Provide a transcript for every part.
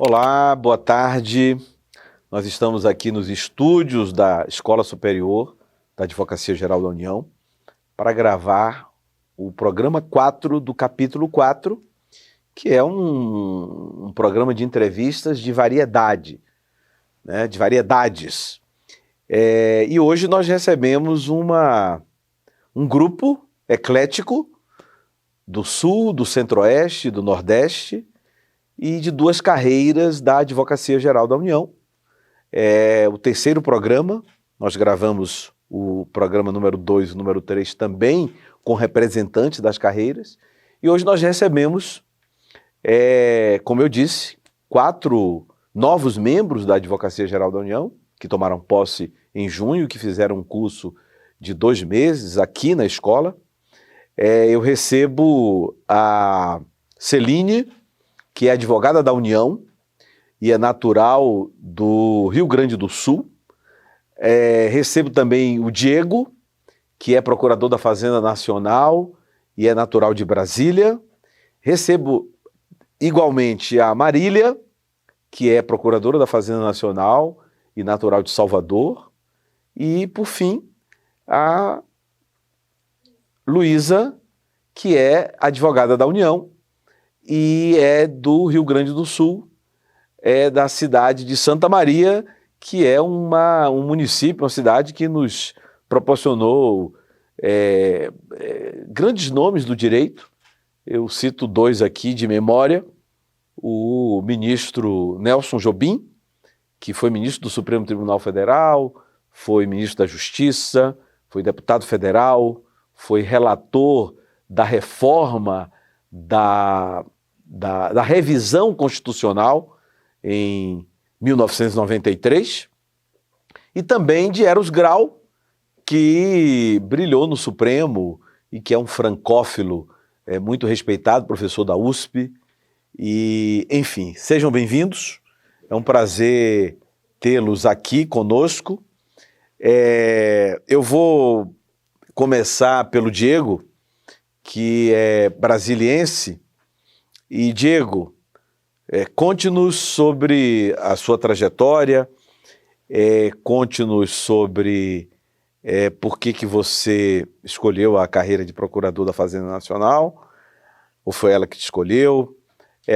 Olá, boa tarde. Nós estamos aqui nos estúdios da Escola Superior da Advocacia Geral da União para gravar o programa 4 do capítulo 4, que é um programa de entrevistas de variedade, né, de variedades. E hoje nós recebemos um grupo eclético do Sul, do Centro-Oeste, do Nordeste e de duas carreiras da Advocacia Geral da União. É o terceiro programa, nós gravamos o programa número 2 e o número 3 também com representantes das carreiras, e hoje nós recebemos, como eu disse, 4 novos membros da Advocacia Geral da União, que tomaram posse em junho, que fizeram um curso de 2 meses aqui na escola. Eu recebo a Celine, que é advogada da União e é natural do Rio Grande do Sul. Recebo também o Diego, que é procurador da Fazenda Nacional e é natural de Brasília. Recebo igualmente a Marília, que é procuradora da Fazenda Nacional e natural de Salvador. E, por fim, a Luísa, que é advogada da União e é do Rio Grande do Sul, é da cidade de Santa Maria, que é um município, uma cidade que nos proporcionou grandes nomes do direito. Eu cito 2 aqui de memória: o ministro Nelson Jobim, que foi ministro do Supremo Tribunal Federal, foi ministro da Justiça, foi deputado federal, foi relator da reforma da revisão constitucional em 1993, e também de Eros Grau, que brilhou no Supremo e que é um francófilo muito respeitado, professor da USP. E, enfim, sejam bem-vindos. É um prazer tê-los aqui conosco. Eu vou começar pelo Diego, que é brasiliense. E, Diego, conte-nos sobre a sua trajetória, conte-nos sobre por que você escolheu a carreira de procurador da Fazenda Nacional, ou foi ela que te escolheu,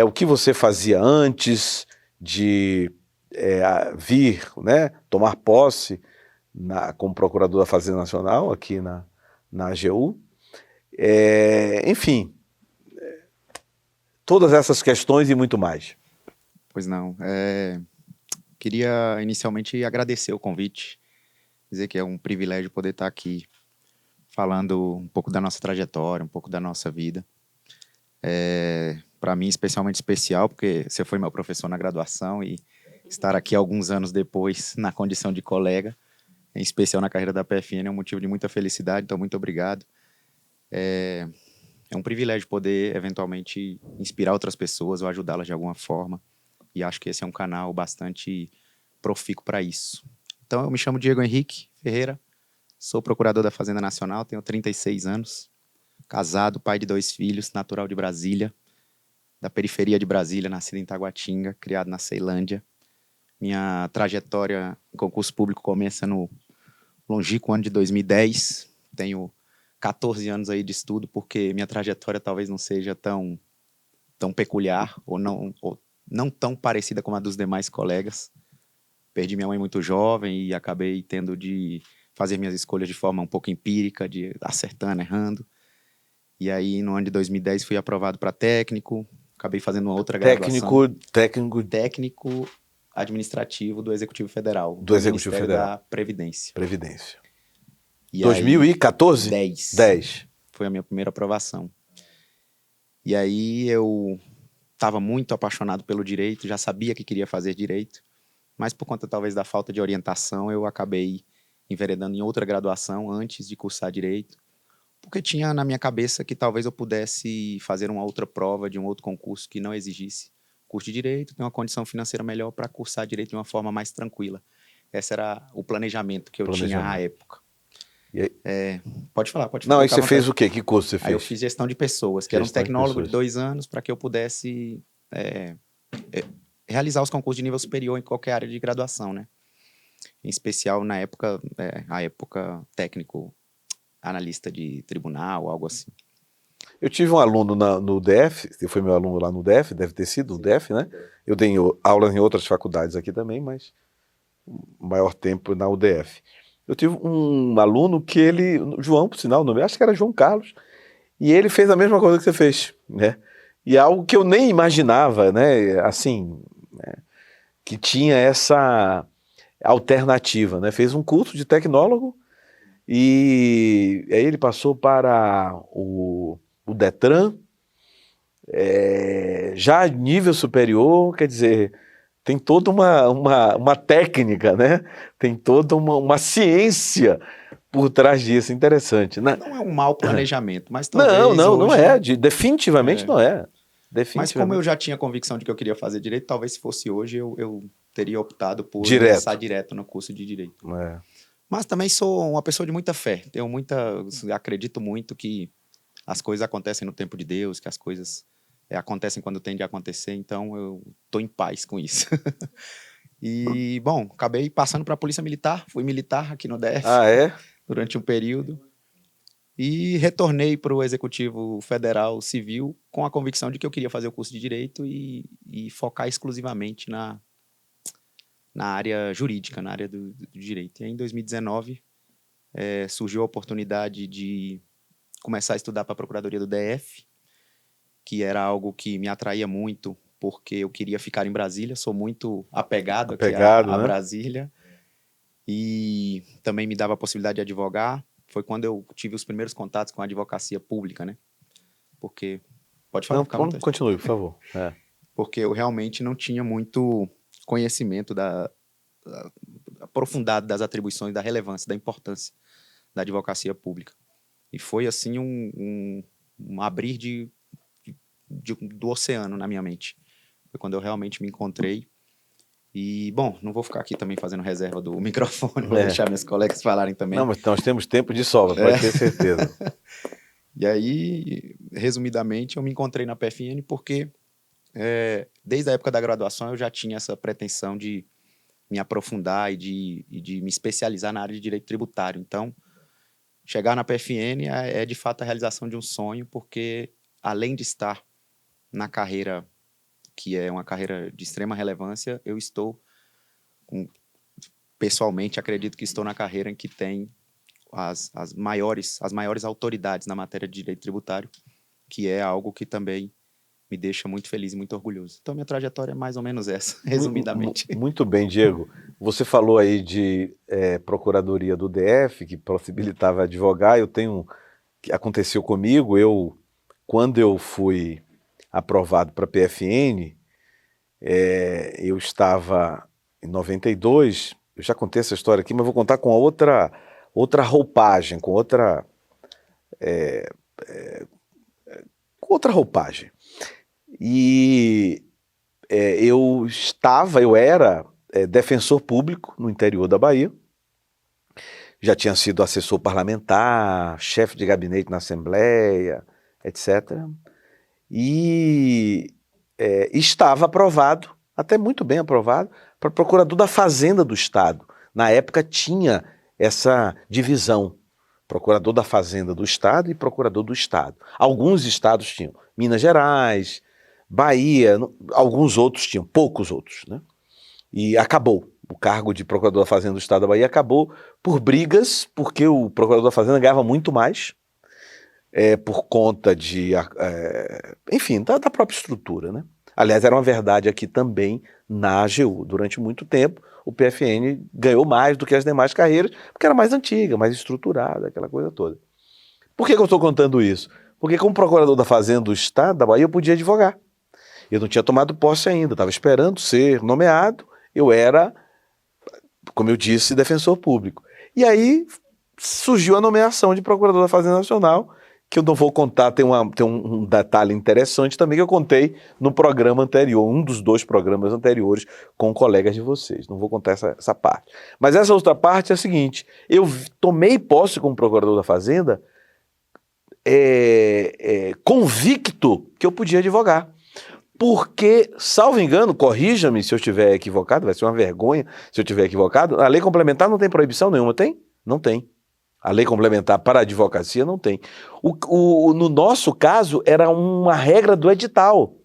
o que você fazia antes de vir, né, tomar posse como procurador da Fazenda Nacional aqui na AGU. Enfim, todas essas questões e muito mais. Pois não. Queria inicialmente agradecer o convite, dizer que é um privilégio poder estar aqui falando um pouco da nossa trajetória, um pouco da nossa vida. Para mim, especialmente especial, porque você foi meu professor na graduação e estar aqui alguns anos depois na condição de colega, em especial na carreira da PFN, é um motivo de muita felicidade, então muito obrigado. É um privilégio poder, eventualmente, inspirar outras pessoas ou ajudá-las de alguma forma. E acho que esse é um canal bastante profícuo para isso. Então, eu me chamo Diego Henrique Ferreira, sou procurador da Fazenda Nacional, tenho 36 anos, casado, pai de 2 filhos, natural de Brasília, da periferia de Brasília, nascido em Taguatinga, criado na Ceilândia. Minha trajetória em concurso público começa no longínquo ano de 2010, tenho 14 anos aí de estudo, porque minha trajetória talvez não seja tão peculiar ou não tão parecida com a dos demais colegas. Perdi minha mãe muito jovem e acabei tendo de fazer minhas escolhas de forma um pouco empírica, de acertando, errando. E aí, no ano de 2010, fui aprovado para técnico, acabei fazendo uma outra graduação. Técnico administrativo do Executivo Federal. Do Executivo Federal. Da Previdência. 2014? 10. Foi a minha primeira aprovação. E aí eu estava muito apaixonado pelo direito, já sabia que queria fazer direito, mas por conta talvez da falta de orientação, eu acabei enveredando em outra graduação antes de cursar direito, porque tinha na minha cabeça que talvez eu pudesse fazer uma outra prova de um outro concurso que não exigisse curso de direito, ter uma condição financeira melhor para cursar direito de uma forma mais tranquila. Esse era o planejamento que eu tinha à época. Pode falar. Não, aí você fez o quê? Que curso você fez? Aí eu fiz gestão de pessoas, que era um tecnólogo de 2 anos, para que eu pudesse realizar os concursos de nível superior em qualquer área de graduação, né? Em especial na época, a época técnico, analista de tribunal, algo assim. Eu tive um aluno no DF, que foi meu aluno lá no DF, deve ter sido o DF, né? Eu dei aulas em outras faculdades aqui também, mas o maior tempo na UDF. Eu tive um aluno que ele, João, por sinal, o nome, acho que era João Carlos, e ele fez a mesma coisa que você fez, né? E algo que eu nem imaginava, né? Assim, né? Que tinha essa alternativa, né? Fez um curso de tecnólogo e aí ele passou para o Detran, já nível superior, quer dizer, tem toda uma técnica, né? Tem toda uma ciência por trás disso, interessante. Né? Não é um mau planejamento, mas talvez Não hoje... é, definitivamente não é. Mas como eu já tinha convicção de que eu queria fazer direito, talvez se fosse hoje eu teria optado por ingressar direto no curso de direito. Mas também sou uma pessoa de muita fé. Acredito muito que as coisas acontecem no tempo de Deus, que as coisas acontecem quando tem de acontecer, então eu tô em paz com isso. E, bom, acabei passando para a Polícia Militar, fui militar aqui no DF durante um período e retornei para o Executivo Federal Civil com a convicção de que eu queria fazer o curso de Direito e focar exclusivamente na área jurídica, na área do direito. E aí, em 2019, surgiu a oportunidade de começar a estudar para a Procuradoria do DF, que era algo que me atraía muito, porque eu queria ficar em Brasília, sou muito apegado aqui a né? Brasília, e também me dava a possibilidade de advogar. Foi quando eu tive os primeiros contatos com a advocacia pública, né? Porque... Pode falar? Não, continue, por favor. Porque eu realmente não tinha muito conhecimento aprofundado das atribuições, da relevância, da importância da advocacia pública. E foi, assim, um abrir do oceano na minha mente. Foi quando eu realmente me encontrei. E, bom, não vou ficar aqui também fazendo reserva do microfone, vou deixar meus colegas falarem também. Não, mas nós temos tempo de sobra, pode ter certeza. E aí, resumidamente, eu me encontrei na PFN porque, desde a época da graduação, eu já tinha essa pretensão de me aprofundar e de me especializar na área de direito tributário. Então, chegar na PFN é de fato a realização de um sonho, porque, além de estar na carreira, que é uma carreira de extrema relevância, eu estou, pessoalmente, acredito que estou na carreira em que tem as maiores autoridades na matéria de direito tributário, que é algo que também me deixa muito feliz e muito orgulhoso. Então, minha trajetória é mais ou menos essa, resumidamente. Muito bem, Diego. Você falou aí de Procuradoria do DF, que possibilitava advogar. Que aconteceu comigo, quando eu fui aprovado para a PFN, eu estava em 92, eu já contei essa história aqui, mas vou contar com outra roupagem, com outra roupagem. E eu era defensor público no interior da Bahia, já tinha sido assessor parlamentar, chefe de gabinete na Assembleia, etc. E estava aprovado, até muito bem aprovado, para procurador da Fazenda do Estado. Na época tinha essa divisão, procurador da Fazenda do Estado e procurador do Estado. Alguns estados tinham, Minas Gerais, Bahia, alguns outros tinham, poucos outros, né? E acabou. O cargo de procurador da Fazenda do Estado da Bahia acabou por brigas, porque o procurador da Fazenda ganhava muito mais, por conta enfim, da própria estrutura, né? Aliás, era uma verdade aqui também na AGU. Durante muito tempo, o PFN ganhou mais do que as demais carreiras, porque era mais antiga, mais estruturada, aquela coisa toda. Por que eu estou contando isso? Porque como procurador da Fazenda do Estado da Bahia, eu podia advogar. Eu não tinha tomado posse ainda, estava esperando ser nomeado, eu era, como eu disse, defensor público. E aí surgiu a nomeação de procurador da Fazenda Nacional, que eu não vou contar, tem um detalhe interessante também que eu contei no programa anterior, um dos 2 programas anteriores com colegas de vocês. Não vou contar essa parte. Mas essa outra parte é a seguinte, eu tomei posse como procurador da Fazenda convicto que eu podia advogar. porque, salvo engano, corrija-me se eu estiver equivocado, vai ser uma vergonha se eu estiver equivocado, a lei complementar não tem proibição nenhuma, tem? Não tem. A lei complementar para a advocacia não tem. No nosso caso, era uma regra do edital.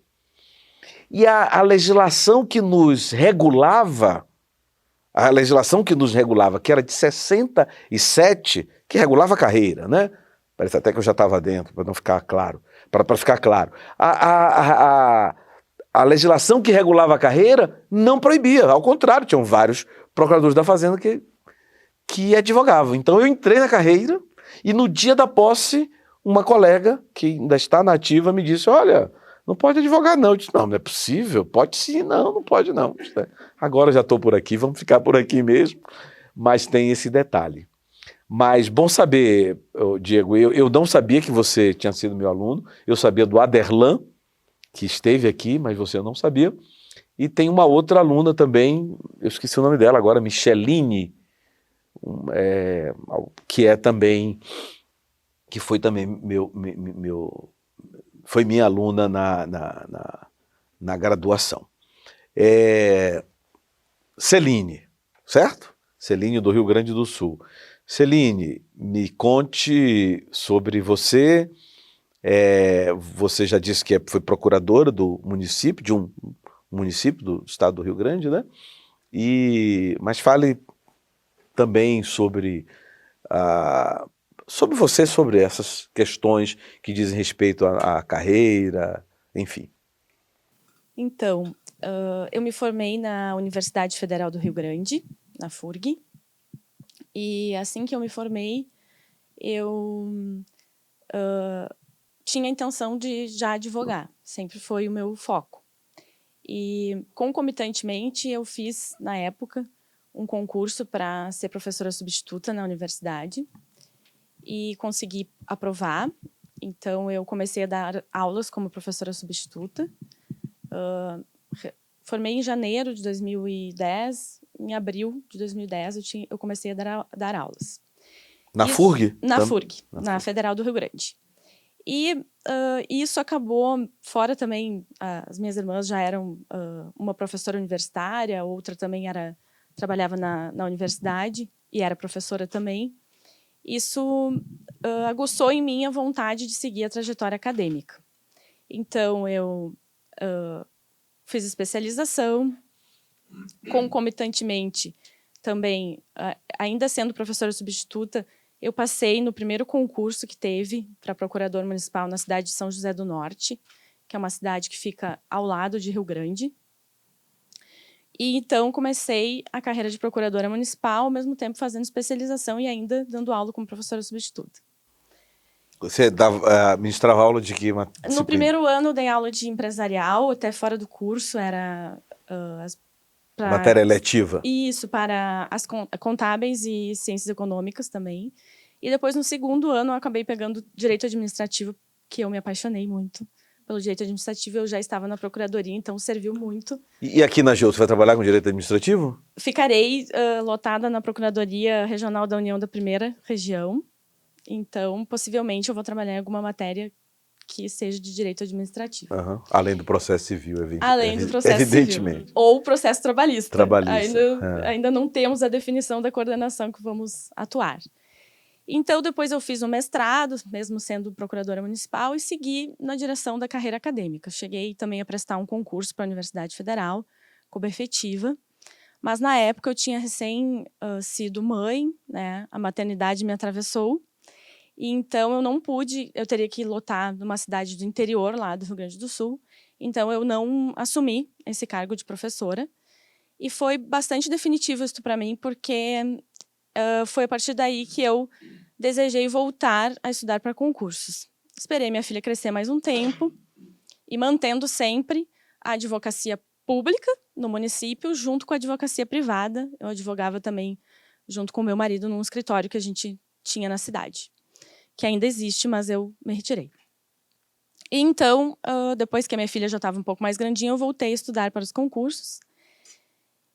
E a legislação que nos regulava, que era de 67, que regulava a carreira, né? Parece até que eu já estava dentro, para não ficar claro. Para ficar claro. A legislação que regulava a carreira não proibia, ao contrário, tinham vários procuradores da Fazenda que advogavam. Então eu entrei na carreira e no dia da posse, uma colega que ainda está na ativa me disse, olha, não pode advogar não. Eu disse, não é possível, pode sim, não pode não. Agora já estou por aqui, vamos ficar por aqui mesmo, mas tem esse detalhe. Mas bom saber, Diego, eu não sabia que você tinha sido meu aluno, eu sabia do Aderlan, que esteve aqui, mas você não sabia, e tem uma outra aluna também, eu esqueci o nome dela agora, Micheline, que foi também foi minha aluna na graduação. Celine, certo? Celine do Rio Grande do Sul. Celine, me conte sobre você. Você já disse que foi procuradora do município, de um município do estado do Rio Grande, né? Mas fale também sobre você, sobre essas questões que dizem respeito à carreira, enfim. Então, eu me formei na Universidade Federal do Rio Grande, na FURG, e assim que eu me formei, eu tinha a intenção de já advogar, sempre foi o meu foco. E, concomitantemente, eu fiz, na época, um concurso para ser professora substituta na universidade e consegui aprovar. Então, eu comecei a dar aulas como professora substituta. Formei em janeiro de 2010. Em abril de 2010, eu comecei a dar aulas. Na FURG? Na FURG, na Federal do Rio Grande. E isso acabou, fora também, as minhas irmãs já eram uma professora universitária, outra também trabalhava na universidade e era professora também. Isso aguçou em mim a vontade de seguir a trajetória acadêmica. Então, eu fiz especialização, concomitantemente, também, ainda sendo professora substituta, eu passei no primeiro concurso que teve para procurador municipal na cidade de São José do Norte, que é uma cidade que fica ao lado de Rio Grande. E então comecei a carreira de procuradora municipal, ao mesmo tempo fazendo especialização e ainda dando aula como professora substituta. Você ministrava aula de que disciplina? No primeiro ano eu dei aula de empresarial, até fora do curso, era... matéria eletiva? Isso, para as contábeis e ciências econômicas também. E depois, no segundo ano, eu acabei pegando direito administrativo, que eu me apaixonei muito pelo direito administrativo. Eu já estava na procuradoria, então serviu muito. E aqui na GEU, você vai trabalhar com direito administrativo? Ficarei lotada na Procuradoria Regional da União da Primeira Região. Então, possivelmente, eu vou trabalhar em alguma matéria que seja de direito administrativo. Uhum. Além do processo civil, Além do processo evidentemente. Civil. Ou processo trabalhista. Trabalhista. Ainda não temos a definição da coordenação que vamos atuar. Então, depois eu fiz um mestrado, mesmo sendo procuradora municipal, e segui na direção da carreira acadêmica. Cheguei também a prestar um concurso para a Universidade Federal, como efetiva, mas na época eu tinha recém sido mãe, né? A maternidade me atravessou, e então eu não pude, eu teria que lotar numa cidade do interior, lá do Rio Grande do Sul, então eu não assumi esse cargo de professora, e foi bastante definitivo isso para mim, porque foi a partir daí que eu desejei voltar a estudar para concursos. Esperei minha filha crescer mais um tempo, e mantendo sempre a advocacia pública no município, junto com a advocacia privada. Eu advogava também junto com o meu marido num escritório que a gente tinha na cidade, que ainda existe, mas eu me retirei. E então, depois que a minha filha já estava um pouco mais grandinha, eu voltei a estudar para os concursos.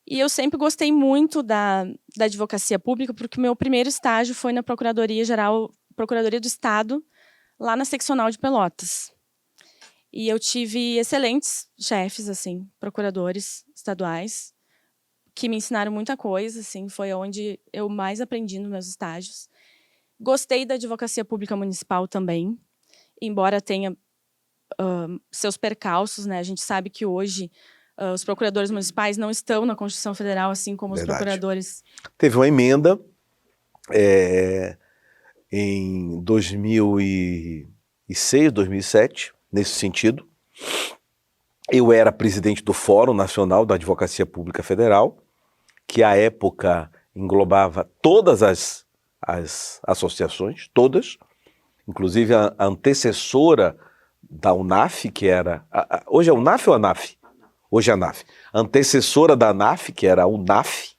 E eu sempre gostei muito da advocacia pública, porque o meu primeiro estágio foi na Procuradoria do Estado, lá na seccional de Pelotas. E eu tive excelentes chefes, assim, procuradores estaduais, que me ensinaram muita coisa, assim, foi onde eu mais aprendi nos meus estágios. Gostei da advocacia pública municipal também, embora tenha seus percalços, né? A gente sabe que hoje os procuradores municipais não estão na Constituição Federal, assim como os Verdade. procuradores. Teve uma emenda em 2006, 2007, nesse sentido. Eu era presidente do Fórum Nacional da Advocacia Pública Federal, que à época englobava todas as associações, todas, inclusive a antecessora da UNAF, que era... hoje é UNAF ou ANAF? Hoje é ANAF. A antecessora da ANAF, que era a UNAF,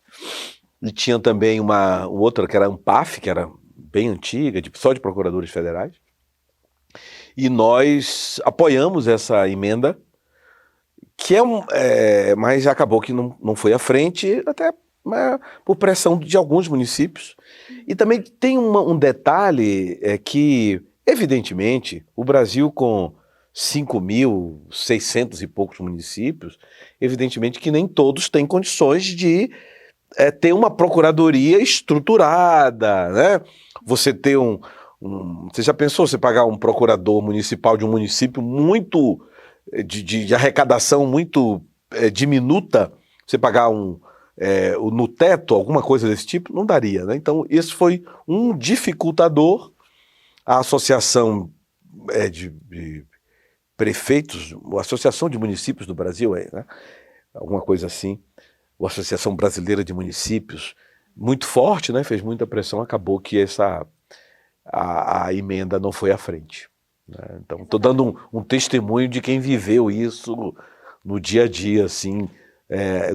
e tinha também uma outra que era a ANPAF, que era bem antiga, só de procuradores federais. E nós apoiamos essa emenda, que mas acabou que não foi à frente, até por pressão de alguns municípios. E também tem um detalhe que, evidentemente, o Brasil com 5.600 e poucos municípios, evidentemente que nem todos têm condições de ter uma procuradoria estruturada, né? Você ter você já pensou você pagar um procurador municipal de um município muito de arrecadação muito diminuta, você pagar no teto, alguma coisa desse tipo, não daria, né? Então, esse foi um dificultador. A Associação de Prefeitos, a Associação de Municípios do Brasil, né? Alguma coisa assim, a Associação Brasileira de Municípios, muito forte, né? Fez muita pressão, acabou que a emenda não foi à frente. Né? Então, estou dando um testemunho de quem viveu isso no dia a dia, assim,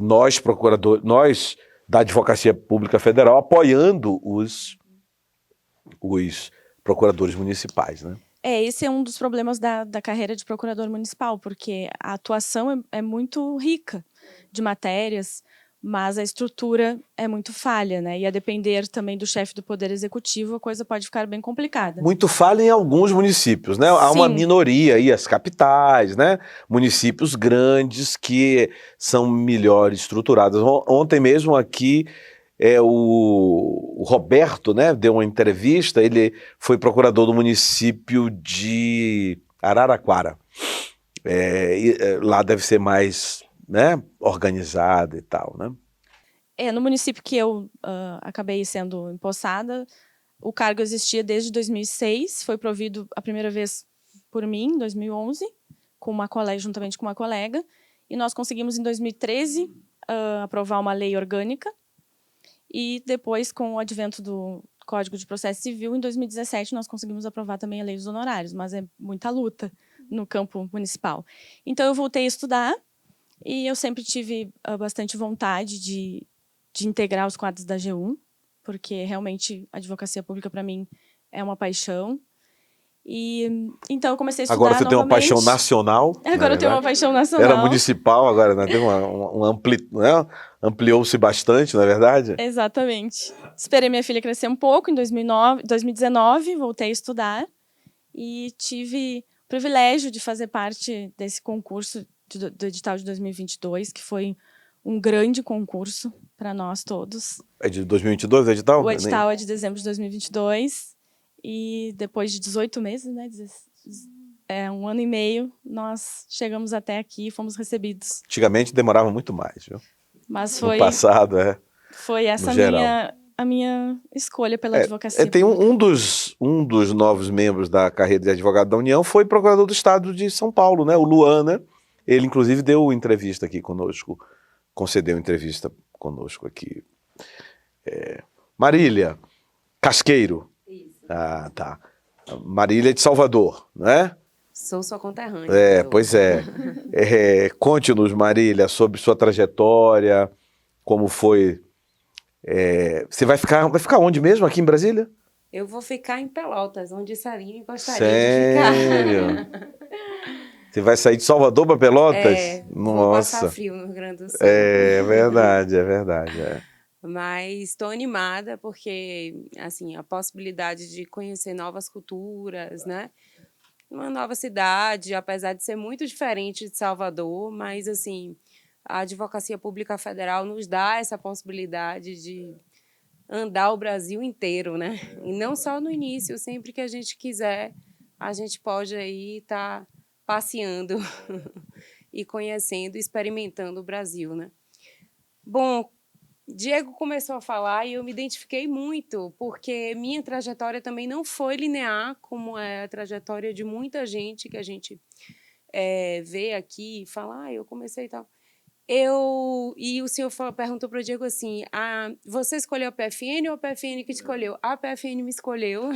nós procuradores, nós da Advocacia Pública Federal apoiando os procuradores municipais, né? Esse é um dos problemas da carreira de procurador municipal, porque a atuação é muito rica de matérias, mas a estrutura é muito falha, né? E a depender também do chefe do Poder Executivo, a coisa pode ficar bem complicada. Muito falha em alguns municípios, né? Há uma minoria aí, as capitais, né? Municípios grandes que são melhor estruturados. Ontem mesmo aqui, o Roberto, né, deu uma entrevista, ele foi procurador do município de Araraquara. Lá deve ser mais, né, organizado e tal, né? No município que eu acabei sendo empossada, o cargo existia desde 2006, foi provido a primeira vez por mim, em 2011, juntamente com uma colega, e nós conseguimos, em 2013, aprovar uma lei orgânica, e depois, com o advento do Código de Processo Civil, em 2017, nós conseguimos aprovar também a lei dos honorários, mas é muita luta no campo municipal. Então, eu voltei a estudar, e eu sempre tive bastante vontade de integrar os quadros da AGU, porque realmente a advocacia pública, para mim, é uma paixão. E então eu comecei a estudar Agora você tem uma paixão nacional. Agora eu tenho uma paixão nacional. Era municipal, agora né? Tem ampliou-se bastante, não é verdade? Exatamente. Esperei minha filha crescer um pouco, em 2019, voltei a estudar e tive o privilégio de fazer parte desse concurso do edital de 2022, que foi um grande concurso para nós todos. É de 2022 o edital? O edital é de dezembro de 2022 e depois de 18 meses, né, 1 ano e meio, nós chegamos até aqui e fomos recebidos. Antigamente demorava muito mais, viu? Mas foi... No passado, Foi essa a minha escolha pela advocacia. Tem um dos novos membros da carreira de advogado da União foi procurador do Estado de São Paulo, né? O Luan, né? Ele, inclusive, deu entrevista aqui conosco, concedeu entrevista conosco aqui. Marília Casqueiro. Isso. Ah, tá. Marília é de Salvador, não é? Sou sua conterrânea. Pois é. Conte-nos, Marília, sobre sua trajetória, como foi. Você vai ficar onde mesmo, aqui em Brasília? Eu vou ficar em Pelotas, onde Sarinha gostaria Sério? de ficar. Você vai sair de Salvador para Pelotas? Vou Nossa. passar frio no Rio Grande do Sul. É verdade. Mas estou animada porque, assim, a possibilidade de conhecer novas culturas, né? uma nova cidade, apesar de ser muito diferente de Salvador, mas, assim, a Advocacia Pública Federal nos dá essa possibilidade de andar o Brasil inteiro, né? E não só no início, sempre que a gente quiser, a gente pode aí estar passeando e conhecendo, experimentando o Brasil, né? Bom, Diego começou a falar e eu me identifiquei muito, porque minha trajetória também não foi linear, como é a trajetória de muita gente que a gente vê aqui e fala, eu comecei e tal. E o senhor perguntou para o Diego assim, você escolheu a PFN ou a PFN que te escolheu? A PFN me escolheu,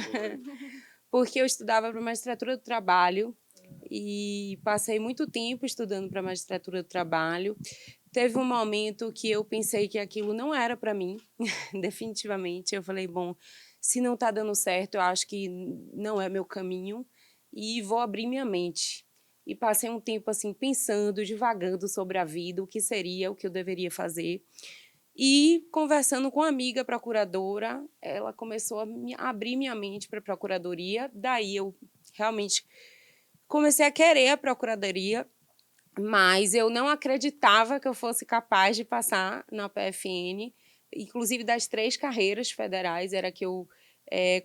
porque eu estudava para a magistratura do trabalho e passei muito tempo estudando para a magistratura do trabalho. Teve um momento que eu pensei que aquilo não era para mim, definitivamente. Eu falei, bom, se não está dando certo, eu acho que não é meu caminho e vou abrir minha mente. E passei um tempo assim pensando, divagando sobre a vida, o que seria, o que eu deveria fazer. E conversando com uma amiga procuradora, ela começou a abrir minha mente para a procuradoria. Daí eu realmente comecei a querer a procuradoria, mas eu não acreditava que eu fosse capaz de passar na PFN. Inclusive, das 3 carreiras federais, era que eu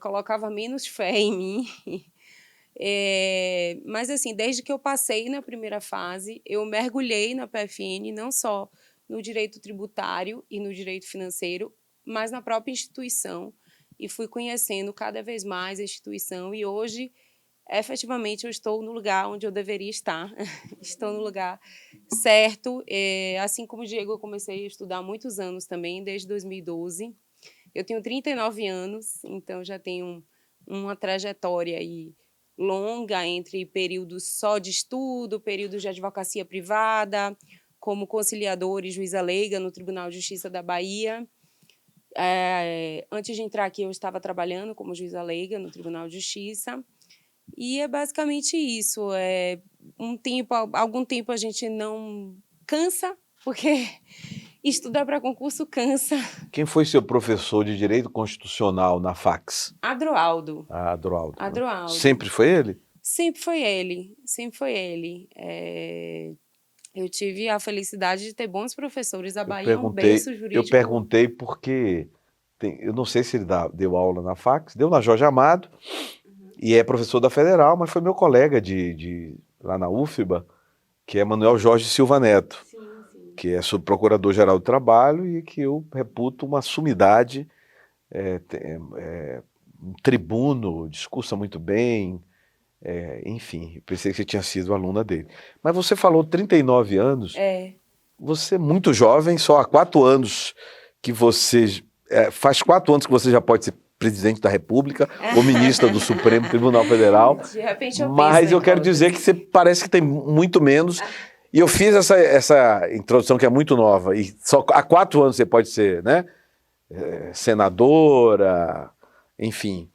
colocava menos fé em mim. Mas, assim, desde que eu passei na primeira fase, eu mergulhei na PFN, não só no direito tributário e no direito financeiro, mas na própria instituição, e fui conhecendo cada vez mais a instituição, e hoje, efetivamente, eu estou no lugar onde eu deveria estar, estou no lugar certo. Assim como o Diego, eu comecei a estudar há muitos anos também, desde 2012. Eu tenho 39 anos, então já tenho uma trajetória aí longa entre períodos só de estudo, períodos de advocacia privada, como conciliadora e juíza leiga no Tribunal de Justiça da Bahia. Antes de entrar aqui, eu estava trabalhando como juíza leiga no Tribunal de Justiça. E é basicamente isso. Algum tempo a gente não cansa, porque estudar para concurso cansa. Quem foi seu professor de Direito Constitucional na fax? Adroaldo. Adroaldo. Adroaldo. Sempre foi ele? Sempre foi ele, sempre foi ele. Eu tive a felicidade de ter bons professores. A Bahia é um berço jurídico. Eu perguntei porque, eu não sei se ele deu aula na fax, deu na Jorge Amado, e é professor da Federal, mas foi meu colega lá na UFBA, que é Manuel Jorge Silva Neto, que é subprocurador-geral do trabalho e que eu reputo uma sumidade, um tribuno, discursa muito bem, enfim, pensei que você tinha sido aluna dele. Mas você falou 39 anos, você é muito jovem, só há 4 anos que você... faz 4 anos que você já pode ser presidente da República ou ministra do Supremo Tribunal Federal. De repente mas eu quero dizer que você parece que tem muito menos. E eu fiz essa introdução que é muito nova. E só há 4 anos você pode ser, né? Senadora, enfim,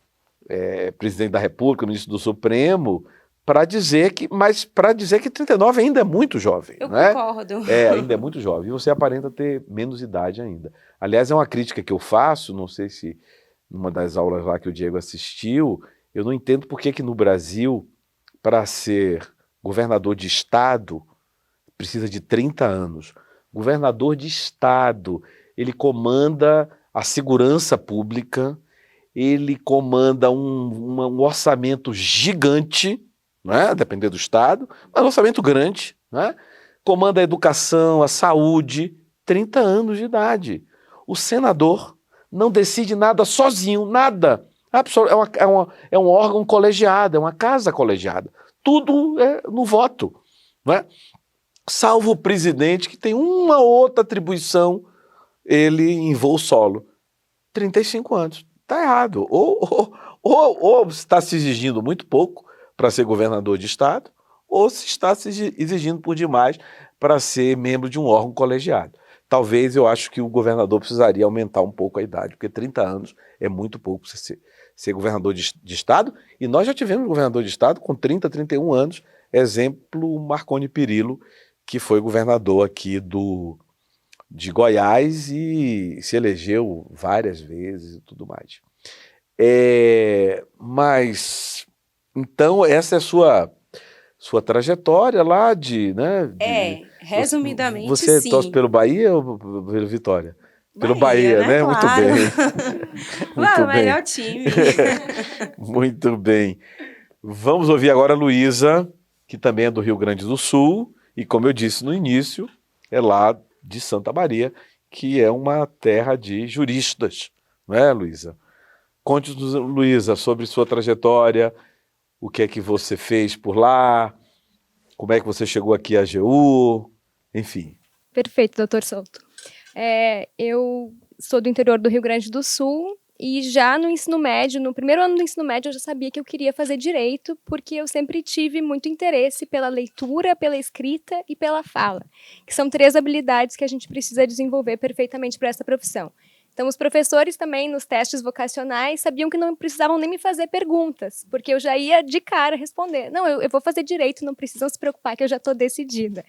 presidente da República, ministro do Supremo, para dizer que 39 ainda é muito jovem. Eu né? concordo. Ainda é muito jovem. E você aparenta ter menos idade ainda. Aliás, é uma crítica que eu faço, não sei se numa das aulas lá que o Diego assistiu, eu não entendo por que no Brasil, para ser governador de estado, precisa de 30 anos. Governador de estado, ele comanda a segurança pública, ele comanda um orçamento gigante, né? Dependendo do estado, mas um orçamento grande, né? Comanda a educação, a saúde, 30 anos de idade. O senador não decide nada sozinho, nada. É um órgão colegiado, é uma casa colegiada. Tudo é no voto. Né? Salvo o presidente, que tem uma outra atribuição, ele em voo solo. 35 anos. Está errado. Ou está se exigindo muito pouco para ser governador de estado, ou se está se exigindo por demais para ser membro de um órgão colegiado. Talvez eu acho que o governador precisaria aumentar um pouco a idade, porque 30 anos é muito pouco para você ser governador de estado, e nós já tivemos governador de estado com 30, 31 anos, exemplo Marconi Perillo, que foi governador aqui de Goiás e se elegeu várias vezes e tudo mais. Mas, Então, essa é a sua trajetória lá de, né? Resumidamente, Você sim. torce pelo Bahia ou pelo Vitória? Pelo Bahia, Bahia, né? claro. Muito bem. Claro, Muito o bem. melhor time. Muito bem. Vamos ouvir agora a Luísa, que também é do Rio Grande do Sul, e como eu disse no início, é lá de Santa Maria, que é uma terra de juristas, não é, Luísa? Conte-nos, Luísa, sobre sua trajetória, o que é que você fez por lá, como é que você chegou aqui à AGU, enfim. Perfeito, doutor Souto. Eu sou do interior do Rio Grande do Sul e já no ensino médio, no primeiro ano do ensino médio, eu já sabia que eu queria fazer direito, porque eu sempre tive muito interesse pela leitura, pela escrita e pela fala, que são 3 habilidades que a gente precisa desenvolver perfeitamente para essa profissão. Então, os professores também, nos testes vocacionais, sabiam que não precisavam nem me fazer perguntas, porque eu já ia de cara responder. Não, eu vou fazer direito, não precisam se preocupar que eu já estou decidida.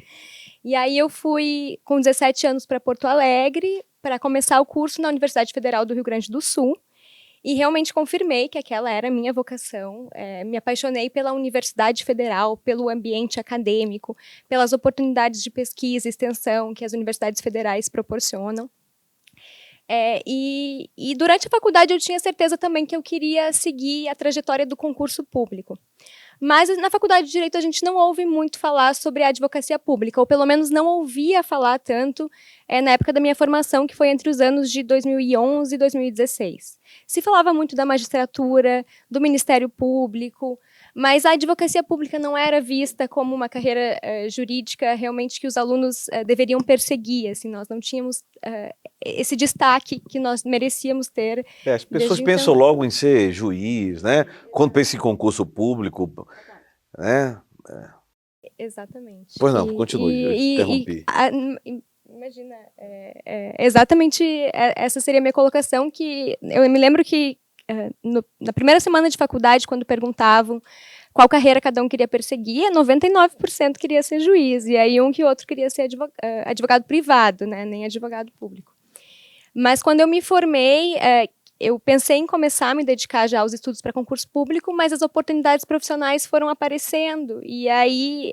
E aí eu fui com 17 anos para Porto Alegre para começar o curso na Universidade Federal do Rio Grande do Sul e realmente confirmei que aquela era a minha vocação. Me apaixonei pela Universidade Federal, pelo ambiente acadêmico, pelas oportunidades de pesquisa e extensão que as universidades federais proporcionam. E durante a faculdade eu tinha certeza também que eu queria seguir a trajetória do concurso público. Mas na faculdade de Direito a gente não ouve muito falar sobre a advocacia pública, ou pelo menos não ouvia falar tanto na época da minha formação, que foi entre os anos de 2011 e 2016. Se falava muito da magistratura, do Ministério Público, mas a advocacia pública não era vista como uma carreira jurídica realmente que os alunos deveriam perseguir. Assim, nós não tínhamos esse destaque que nós merecíamos ter. As pessoas pensam logo em ser juiz, né? Quando pensam em concurso público, né? Exatamente. Pois não, continue, eu te interrompi. Imagina, exatamente essa seria a minha colocação, que eu me lembro que na primeira semana de faculdade, quando perguntavam qual carreira cada um queria perseguir, 99% queria ser juiz, e aí um que outro queria ser advogado privado, né, nem advogado público. Mas quando eu me formei, eu pensei em começar a me dedicar já aos estudos para concurso público, mas as oportunidades profissionais foram aparecendo. E aí,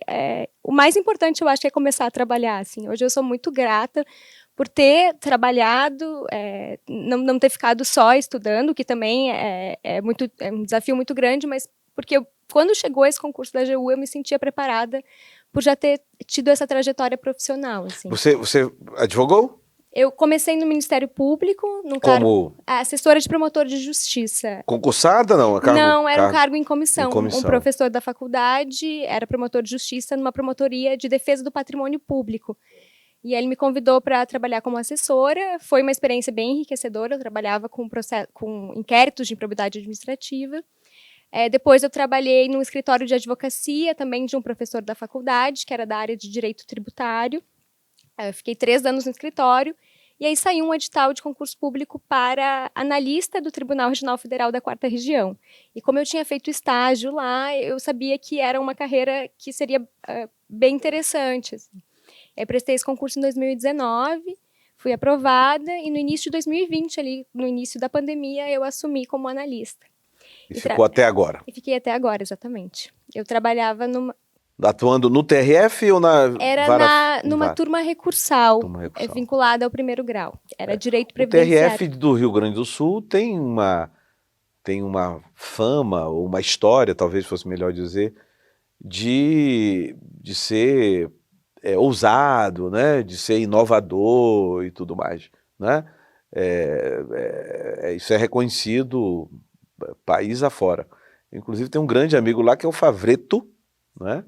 o mais importante, eu acho, é começar a trabalhar. Assim. Hoje eu sou muito grata por ter trabalhado, não ter ficado só estudando, que também é um desafio muito grande, mas porque quando chegou esse concurso da AGU, eu me sentia preparada por já ter tido essa trajetória profissional. Assim. Você advogou? Eu comecei no Ministério Público, no cargo assessora de promotor de justiça. Concursada, não? Não, era um cargo em comissão. Em comissão. Um professor da faculdade era promotor de justiça numa promotoria de defesa do patrimônio público. E ele me convidou para trabalhar como assessora. Foi uma experiência bem enriquecedora. Eu trabalhava com inquéritos de improbidade administrativa. Depois eu trabalhei num escritório de advocacia, também de um professor da faculdade, que era da área de direito tributário. Eu fiquei 3 anos no escritório, e aí saiu um edital de concurso público para analista do Tribunal Regional Federal da 4ª Região. E como eu tinha feito estágio lá, eu sabia que era uma carreira que seria bem interessante. Assim. Eu prestei esse concurso em 2019, fui aprovada, e no início de 2020, ali, no início da pandemia, eu assumi como analista. E ficou até agora? E fiquei até agora, exatamente. Eu trabalhava atuando no TRF ou na... Era numa turma recursal, vinculada ao 1º grau. Era direito previdenciário. O TRF do Rio Grande do Sul tem uma fama, ou uma história, talvez fosse melhor dizer, de ser ousado, né? De ser inovador e tudo mais. Né? Isso é reconhecido país afora. Inclusive tem um grande amigo lá que é o Favreto, né?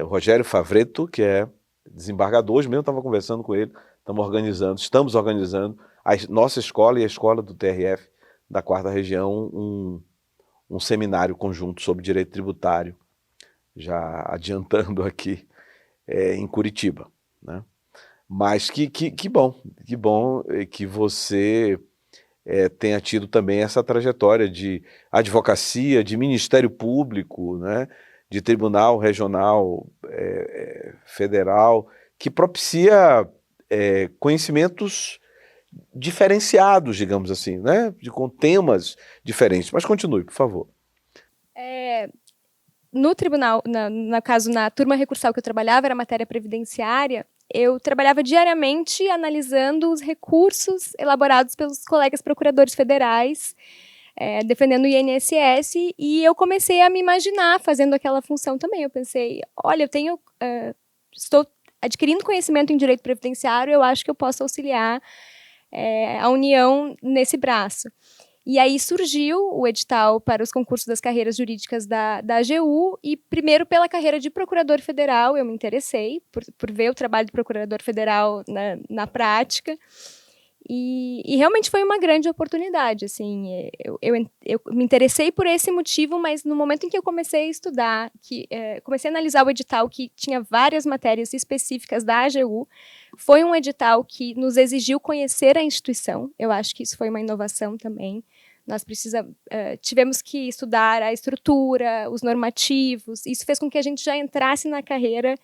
O Rogério Favreto, que é desembargador. Hoje mesmo estava conversando com ele, estamos organizando a nossa escola e a escola do TRF da 4ª Região um seminário conjunto sobre direito tributário, já adiantando aqui, em Curitiba. Né? Mas que bom que você tenha tido também essa trajetória de advocacia, de Ministério Público, né? De Tribunal Regional Federal, que propicia conhecimentos diferenciados, digamos assim, né? Com temas diferentes. Mas continue, por favor. no tribunal, no caso, na turma recursal que eu trabalhava, era matéria previdenciária, eu trabalhava diariamente analisando os recursos elaborados pelos colegas procuradores federais, defendendo o INSS, e eu comecei a me imaginar fazendo aquela função também. Eu pensei, olha, estou adquirindo conhecimento em direito previdenciário, eu acho que eu posso auxiliar a União nesse braço. E aí surgiu o edital para os concursos das carreiras jurídicas da AGU, e primeiro pela carreira de procurador federal eu me interessei, por ver o trabalho do procurador federal na prática, e realmente foi uma grande oportunidade. Assim, eu me interessei por esse motivo, mas no momento em que eu comecei a estudar, comecei a analisar o edital, que tinha várias matérias específicas da AGU, foi um edital que nos exigiu conhecer a instituição. Eu acho que isso foi uma inovação também. Nós tivemos que estudar a estrutura, os normativos. Isso fez com que a gente já entrasse na carreira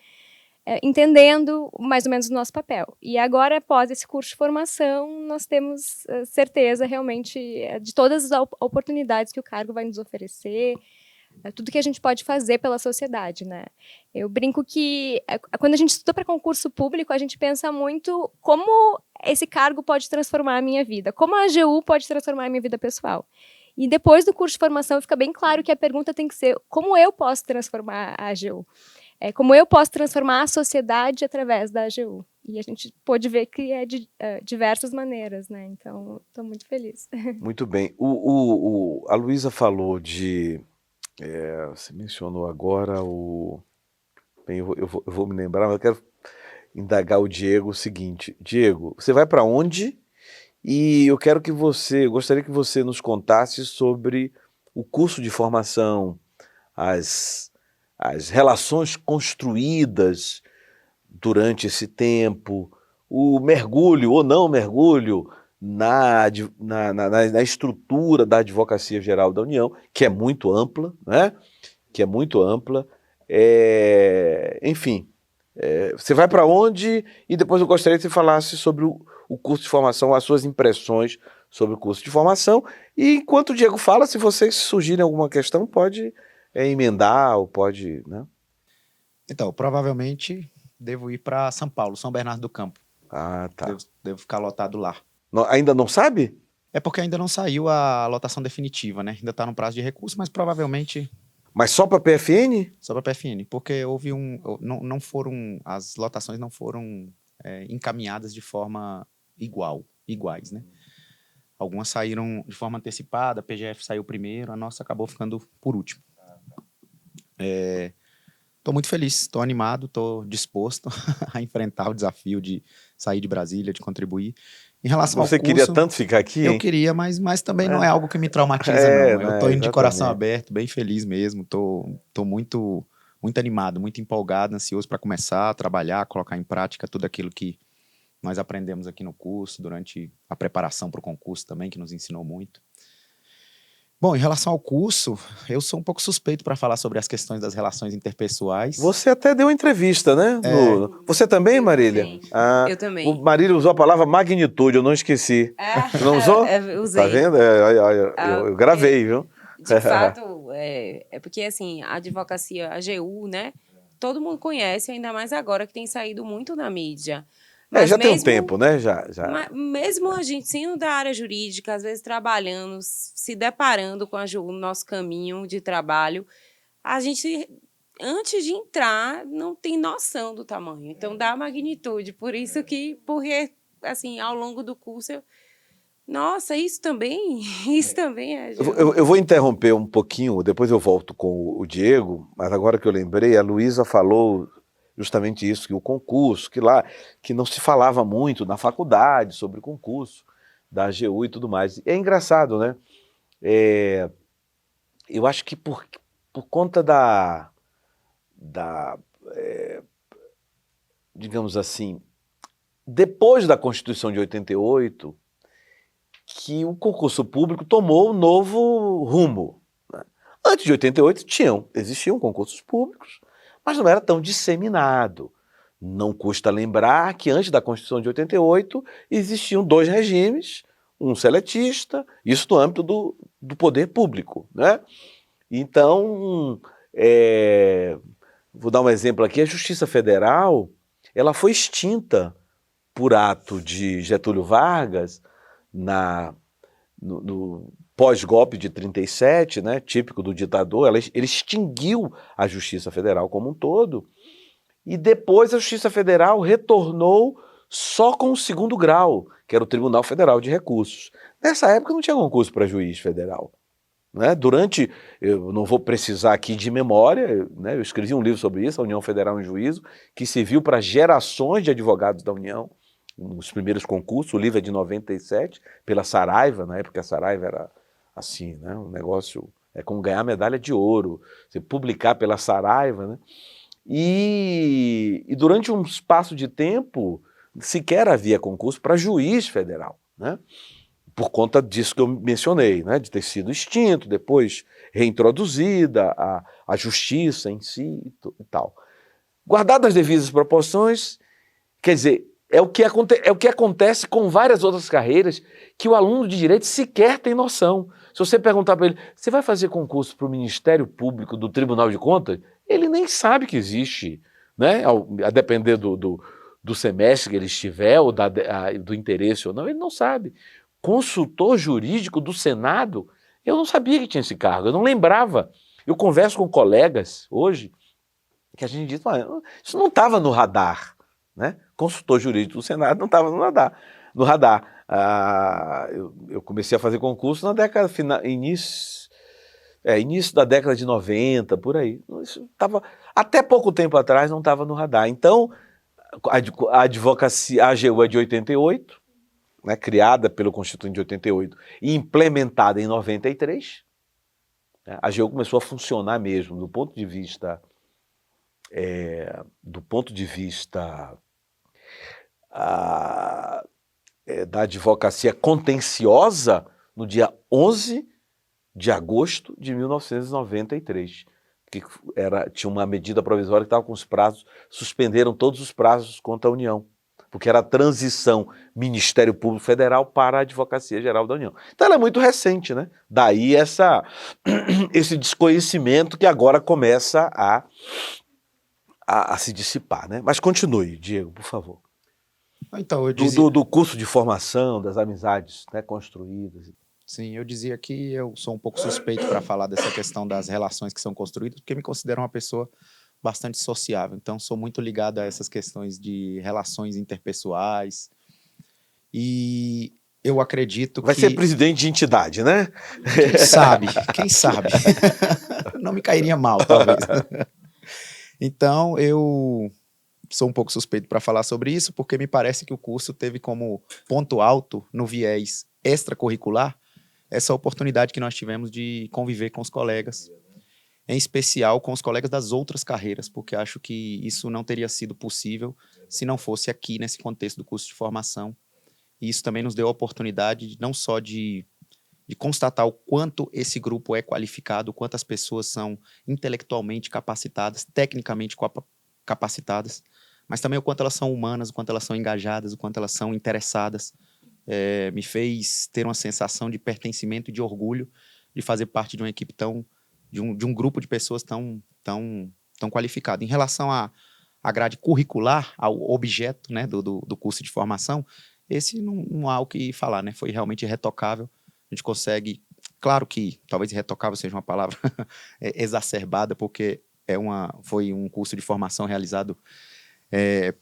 entendendo mais ou menos o nosso papel. E agora, após esse curso de formação, nós temos certeza realmente de todas as oportunidades que o cargo vai nos oferecer, tudo que a gente pode fazer pela sociedade, né? Eu brinco que quando a gente estuda para concurso público, a gente pensa muito como esse cargo pode transformar a minha vida, como a AGU pode transformar a minha vida pessoal. E depois do curso de formação fica bem claro que a pergunta tem que ser como eu posso transformar a AGU? Como eu posso transformar a sociedade através da AGU? E a gente pôde ver que é de diversas maneiras, né? Então, estou muito feliz. Muito bem. A Luísa falou de... você mencionou agora o... Bem, eu vou me lembrar, mas eu quero indagar o Diego o seguinte. Diego, você vai para onde? E eu gostaria que você nos contasse sobre o curso de formação, as relações construídas durante esse tempo, o mergulho ou não mergulho na estrutura da Advocacia Geral da União, que é muito ampla, né? Que é muito ampla. Enfim, você vai para onde? E depois eu gostaria que você falasse sobre o curso de formação, as suas impressões sobre o curso de formação. E enquanto o Diego fala, se vocês surgirem alguma questão, pode emendar ou pode... né? Então, provavelmente devo ir para São Paulo, São Bernardo do Campo. Ah, tá. Devo ficar lotado lá. Ainda não sabe? É porque ainda não saiu a lotação definitiva, né? Ainda está no prazo de recurso, mas provavelmente... Mas só para PFN? Só para PFN, porque houve as lotações não foram encaminhadas de forma iguais, né? Algumas saíram de forma antecipada, a PGF saiu primeiro, a nossa acabou ficando por último. Estou muito feliz, estou animado, estou disposto a enfrentar o desafio de sair de Brasília, de contribuir. Em relação ao curso, queria tanto ficar aqui, hein? Eu queria, mas também não é algo que me traumatiza, não. Eu estou indo de coração aberto, bem feliz mesmo, estou muito, muito animado, muito empolgado, ansioso para começar a trabalhar, colocar em prática tudo aquilo que nós aprendemos aqui no curso, durante a preparação para o concurso também, que nos ensinou muito. Bom, em relação ao curso, eu sou um pouco suspeito para falar sobre as questões das relações interpessoais. Você até deu uma entrevista, né? Você também, Marília? Eu também. O Marília usou a palavra magnitude, eu não esqueci. Não usou? Usei. Tá vendo? Eu gravei, viu? De fato, porque assim, a advocacia, a AGU, né? Todo mundo conhece, ainda mais agora que tem saído muito na mídia. Mas já tem um tempo, né? Já. Mesmo a gente sendo da área jurídica, às vezes trabalhando, se deparando com a AGU no nosso caminho de trabalho, a gente, antes de entrar, não tem noção do tamanho. Então, dá magnitude. Porque, assim, ao longo do curso, nossa, isso também é AGU. Eu vou interromper um pouquinho, depois eu volto com o Diego, mas agora que eu lembrei, a Luísa falou... justamente isso, que o concurso, que não se falava muito na faculdade sobre o concurso da AGU e tudo mais. É engraçado, né? Eu acho que por conta digamos assim, depois da Constituição de 88, que o concurso público tomou um novo rumo, né? Antes de 88 existiam concursos públicos, mas não era tão disseminado. Não custa lembrar que antes da Constituição de 88 existiam 2 regimes, um seletista, isso no âmbito do poder público, né? Então, vou dar um exemplo aqui, a Justiça Federal, ela foi extinta por ato de Getúlio Vargas no pós-golpe de 37, né, típico do ditador. Ele extinguiu a Justiça Federal como um todo, e depois a Justiça Federal retornou só com o segundo grau, que era o Tribunal Federal de Recursos. Nessa época não tinha concurso para juiz federal. Né? Eu não vou precisar aqui de memória, né? Eu escrevi um livro sobre isso, a União Federal em Juízo, que serviu para gerações de advogados da União, nos primeiros concursos. O livro é de 97, pela Saraiva. Na época a Saraiva era assim, né? Um negócio, é como ganhar medalha de ouro, você publicar pela Saraiva, né? E durante um espaço de tempo, sequer havia concurso para juiz federal, né? Por conta disso que eu mencionei, né? De ter sido extinto, depois reintroduzida, a justiça em si e tal. Guardadas as devidas proporções, quer dizer, é o que acontece com várias outras carreiras que o aluno de direito sequer tem noção. Se você perguntar para ele, você vai fazer concurso para o Ministério Público do Tribunal de Contas? Ele nem sabe que existe, né? A depender do semestre que ele estiver, ou do interesse ou não, ele não sabe. Consultor jurídico do Senado, eu não sabia que tinha esse cargo, eu não lembrava. Eu converso com colegas hoje, que a gente diz, isso não estava no radar, né? Consultor jurídico do Senado não estava no radar. Eu comecei a fazer concurso na década início da década de 90, por aí. Isso até pouco tempo atrás não estava no radar. Então, a advocacia, a AGU é de 88, né, criada pelo Constituinte de 88 e implementada em 93. Né? A AGU começou a funcionar mesmo do ponto de vista da advocacia contenciosa no dia 11 de agosto de 1993, que tinha uma medida provisória que estava com os prazos, suspenderam todos os prazos contra a União, porque era a transição Ministério Público Federal para a Advocacia Geral da União. Então ela é muito recente, né? Daí esse desconhecimento que agora começa a se dissipar, né? Mas continue, Diego, por favor. Então, eu dizia... do curso de formação, das amizades, né, construídas. Sim, eu dizia que eu sou um pouco suspeito para falar dessa questão das relações que são construídas, porque me considero uma pessoa bastante sociável. Então, sou muito ligado a essas questões de relações interpessoais. E eu acredito Vai ser presidente de entidade, né? Quem sabe, quem sabe. Não me cairia mal, talvez. Então, eu sou um pouco suspeito para falar sobre isso, porque me parece que o curso teve como ponto alto, no viés extracurricular, essa oportunidade que nós tivemos de conviver com os colegas, em especial com os colegas das outras carreiras, porque acho que isso não teria sido possível se não fosse aqui, nesse contexto do curso de formação. E isso também nos deu a oportunidade não só de constatar o quanto esse grupo é qualificado, o quanto as pessoas são intelectualmente capacitadas, tecnicamente capacitadas, mas também o quanto elas são humanas, o quanto elas são engajadas, o quanto elas são interessadas. Me fez ter uma sensação de pertencimento e de orgulho de fazer parte de uma equipe de um grupo de pessoas tão qualificado. Em relação à grade curricular, ao objeto, né, do curso de formação, esse não há o que falar, né? Foi realmente irretocável. A gente consegue, claro que talvez irretocável seja uma palavra exacerbada, porque foi um curso de formação realizado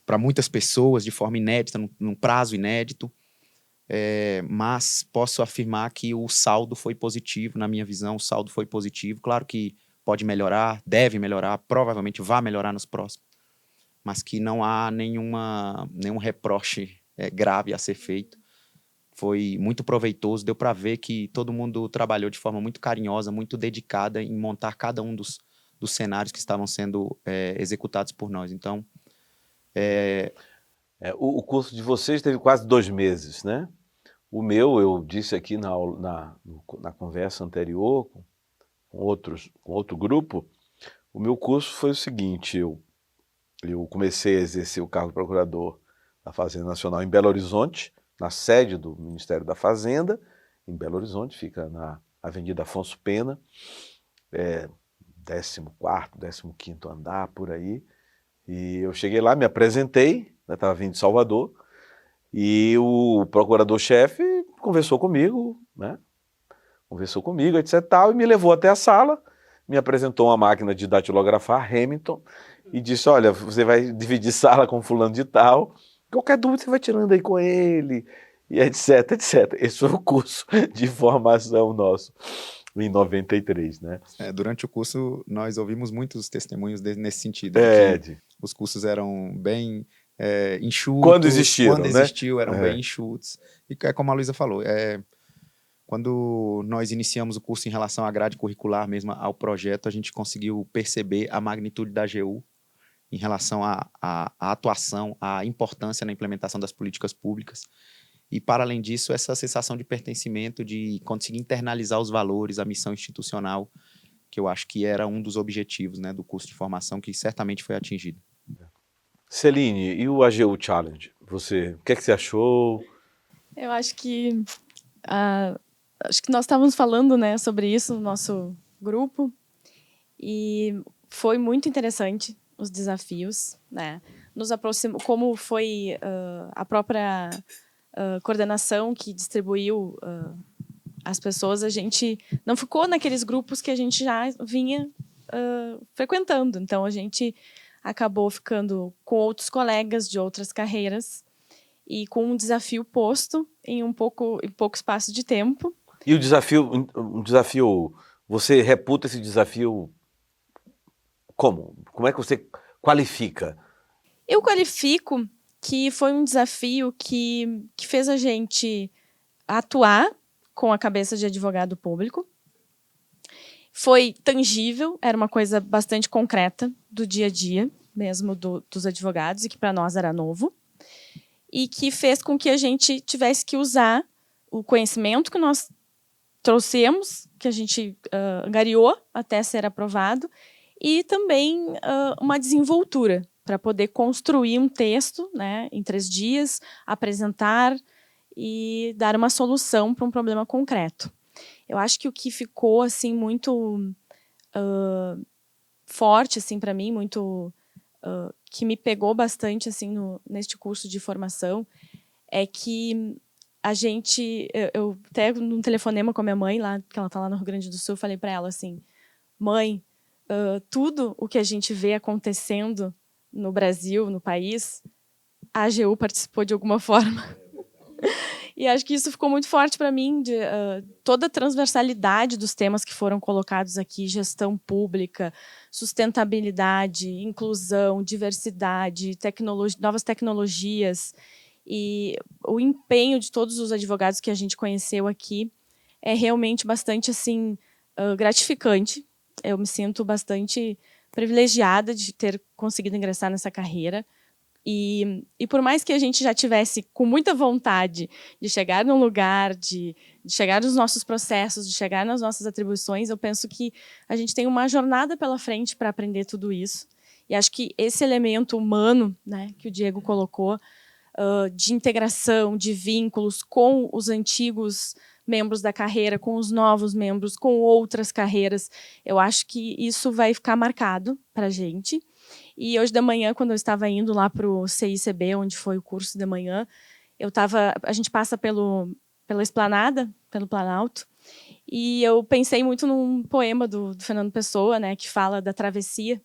para muitas pessoas de forma inédita, num prazo inédito, mas posso afirmar que o saldo foi positivo, na minha visão, o saldo foi positivo. Claro que pode melhorar, deve melhorar, provavelmente vai melhorar nos próximos, mas que não há nenhum reproche grave a ser feito. Foi muito proveitoso, deu para ver que todo mundo trabalhou de forma muito carinhosa, muito dedicada em montar cada um dos cenários que estavam sendo executados por nós. Então, o curso de vocês teve quase 2 meses, né? O meu, eu disse aqui na conversa anterior com outro grupo, o meu curso foi o seguinte: eu comecei a exercer o cargo de procurador da Fazenda Nacional em Belo Horizonte, na sede do Ministério da Fazenda, em Belo Horizonte, fica na Avenida Afonso Pena, 14º, 15º andar, por aí. E eu cheguei lá, me apresentei, estava vindo de Salvador, e o procurador-chefe conversou comigo, né? Conversou comigo, etc. Tal, e me levou até a sala, me apresentou uma máquina de datilografar, Hamilton, e disse, olha, você vai dividir sala com fulano de tal, qualquer dúvida você vai tirando aí com ele, e etc, etc. Esse foi o curso de formação nosso, em 93, né? Durante o curso, nós ouvimos muitos testemunhos nesse sentido, de que os cursos eram bem enxutos. Quando existiram, quando né? existiu, eram bem enxutos. E é como a Luísa falou, quando nós iniciamos o curso em relação à grade curricular mesmo, ao projeto, a gente conseguiu perceber a magnitude da AGU em relação à atuação, à importância na implementação das políticas públicas. E, para além disso, essa sensação de pertencimento, de conseguir internalizar os valores, a missão institucional, que eu acho que era um dos objetivos, né, do curso de formação, que certamente foi atingido. Celine, e o AGU Challenge? O que é que você achou? Eu acho que nós estávamos falando, né, sobre isso no nosso grupo, e foi muito interessante os desafios, né? Nos aproximou, como foi a própria coordenação que distribuiu as pessoas, a gente não ficou naqueles grupos que a gente já vinha frequentando. Então, a gente acabou ficando com outros colegas de outras carreiras e com um desafio posto em pouco espaço de tempo. E o desafio, você reputa esse desafio como? Como é que você qualifica? Eu qualifico que foi um desafio que fez a gente atuar com a cabeça de advogado público. Foi tangível, era uma coisa bastante concreta do dia a dia, mesmo dos advogados, e que para nós era novo. E que fez com que a gente tivesse que usar o conhecimento que nós trouxemos, que a gente angariou até ser aprovado, e também uma desenvoltura para poder construir um texto, né, em 3 dias, apresentar e dar uma solução para um problema concreto. Eu acho que o que ficou assim muito forte assim para mim, muito que me pegou bastante assim neste curso de formação é que a gente, eu até num telefonema com a minha mãe lá, que ela está lá no Rio Grande do Sul, eu falei para ela assim, mãe, tudo o que a gente vê acontecendo no Brasil, no país, a AGU participou de alguma forma. E acho que isso ficou muito forte para mim, de toda a transversalidade dos temas que foram colocados aqui, gestão pública, sustentabilidade, inclusão, diversidade, novas tecnologias, e o empenho de todos os advogados que a gente conheceu aqui é realmente bastante assim, gratificante. Eu me sinto bastante privilegiada de ter conseguido ingressar nessa carreira. E por mais que a gente já tivesse com muita vontade de chegar num lugar, de chegar nos nossos processos, de chegar nas nossas atribuições, eu penso que a gente tem uma jornada pela frente para aprender tudo isso. E acho que esse elemento humano, né, que o Diego colocou, de integração, de vínculos com os antigos membros da carreira, com os novos membros, com outras carreiras, eu acho que isso vai ficar marcado para a gente. E hoje de manhã, quando eu estava indo lá para o CICB, onde foi o curso de manhã, a gente passa pela Esplanada, pelo Planalto, e eu pensei muito num poema do Fernando Pessoa, né, que fala da travessia.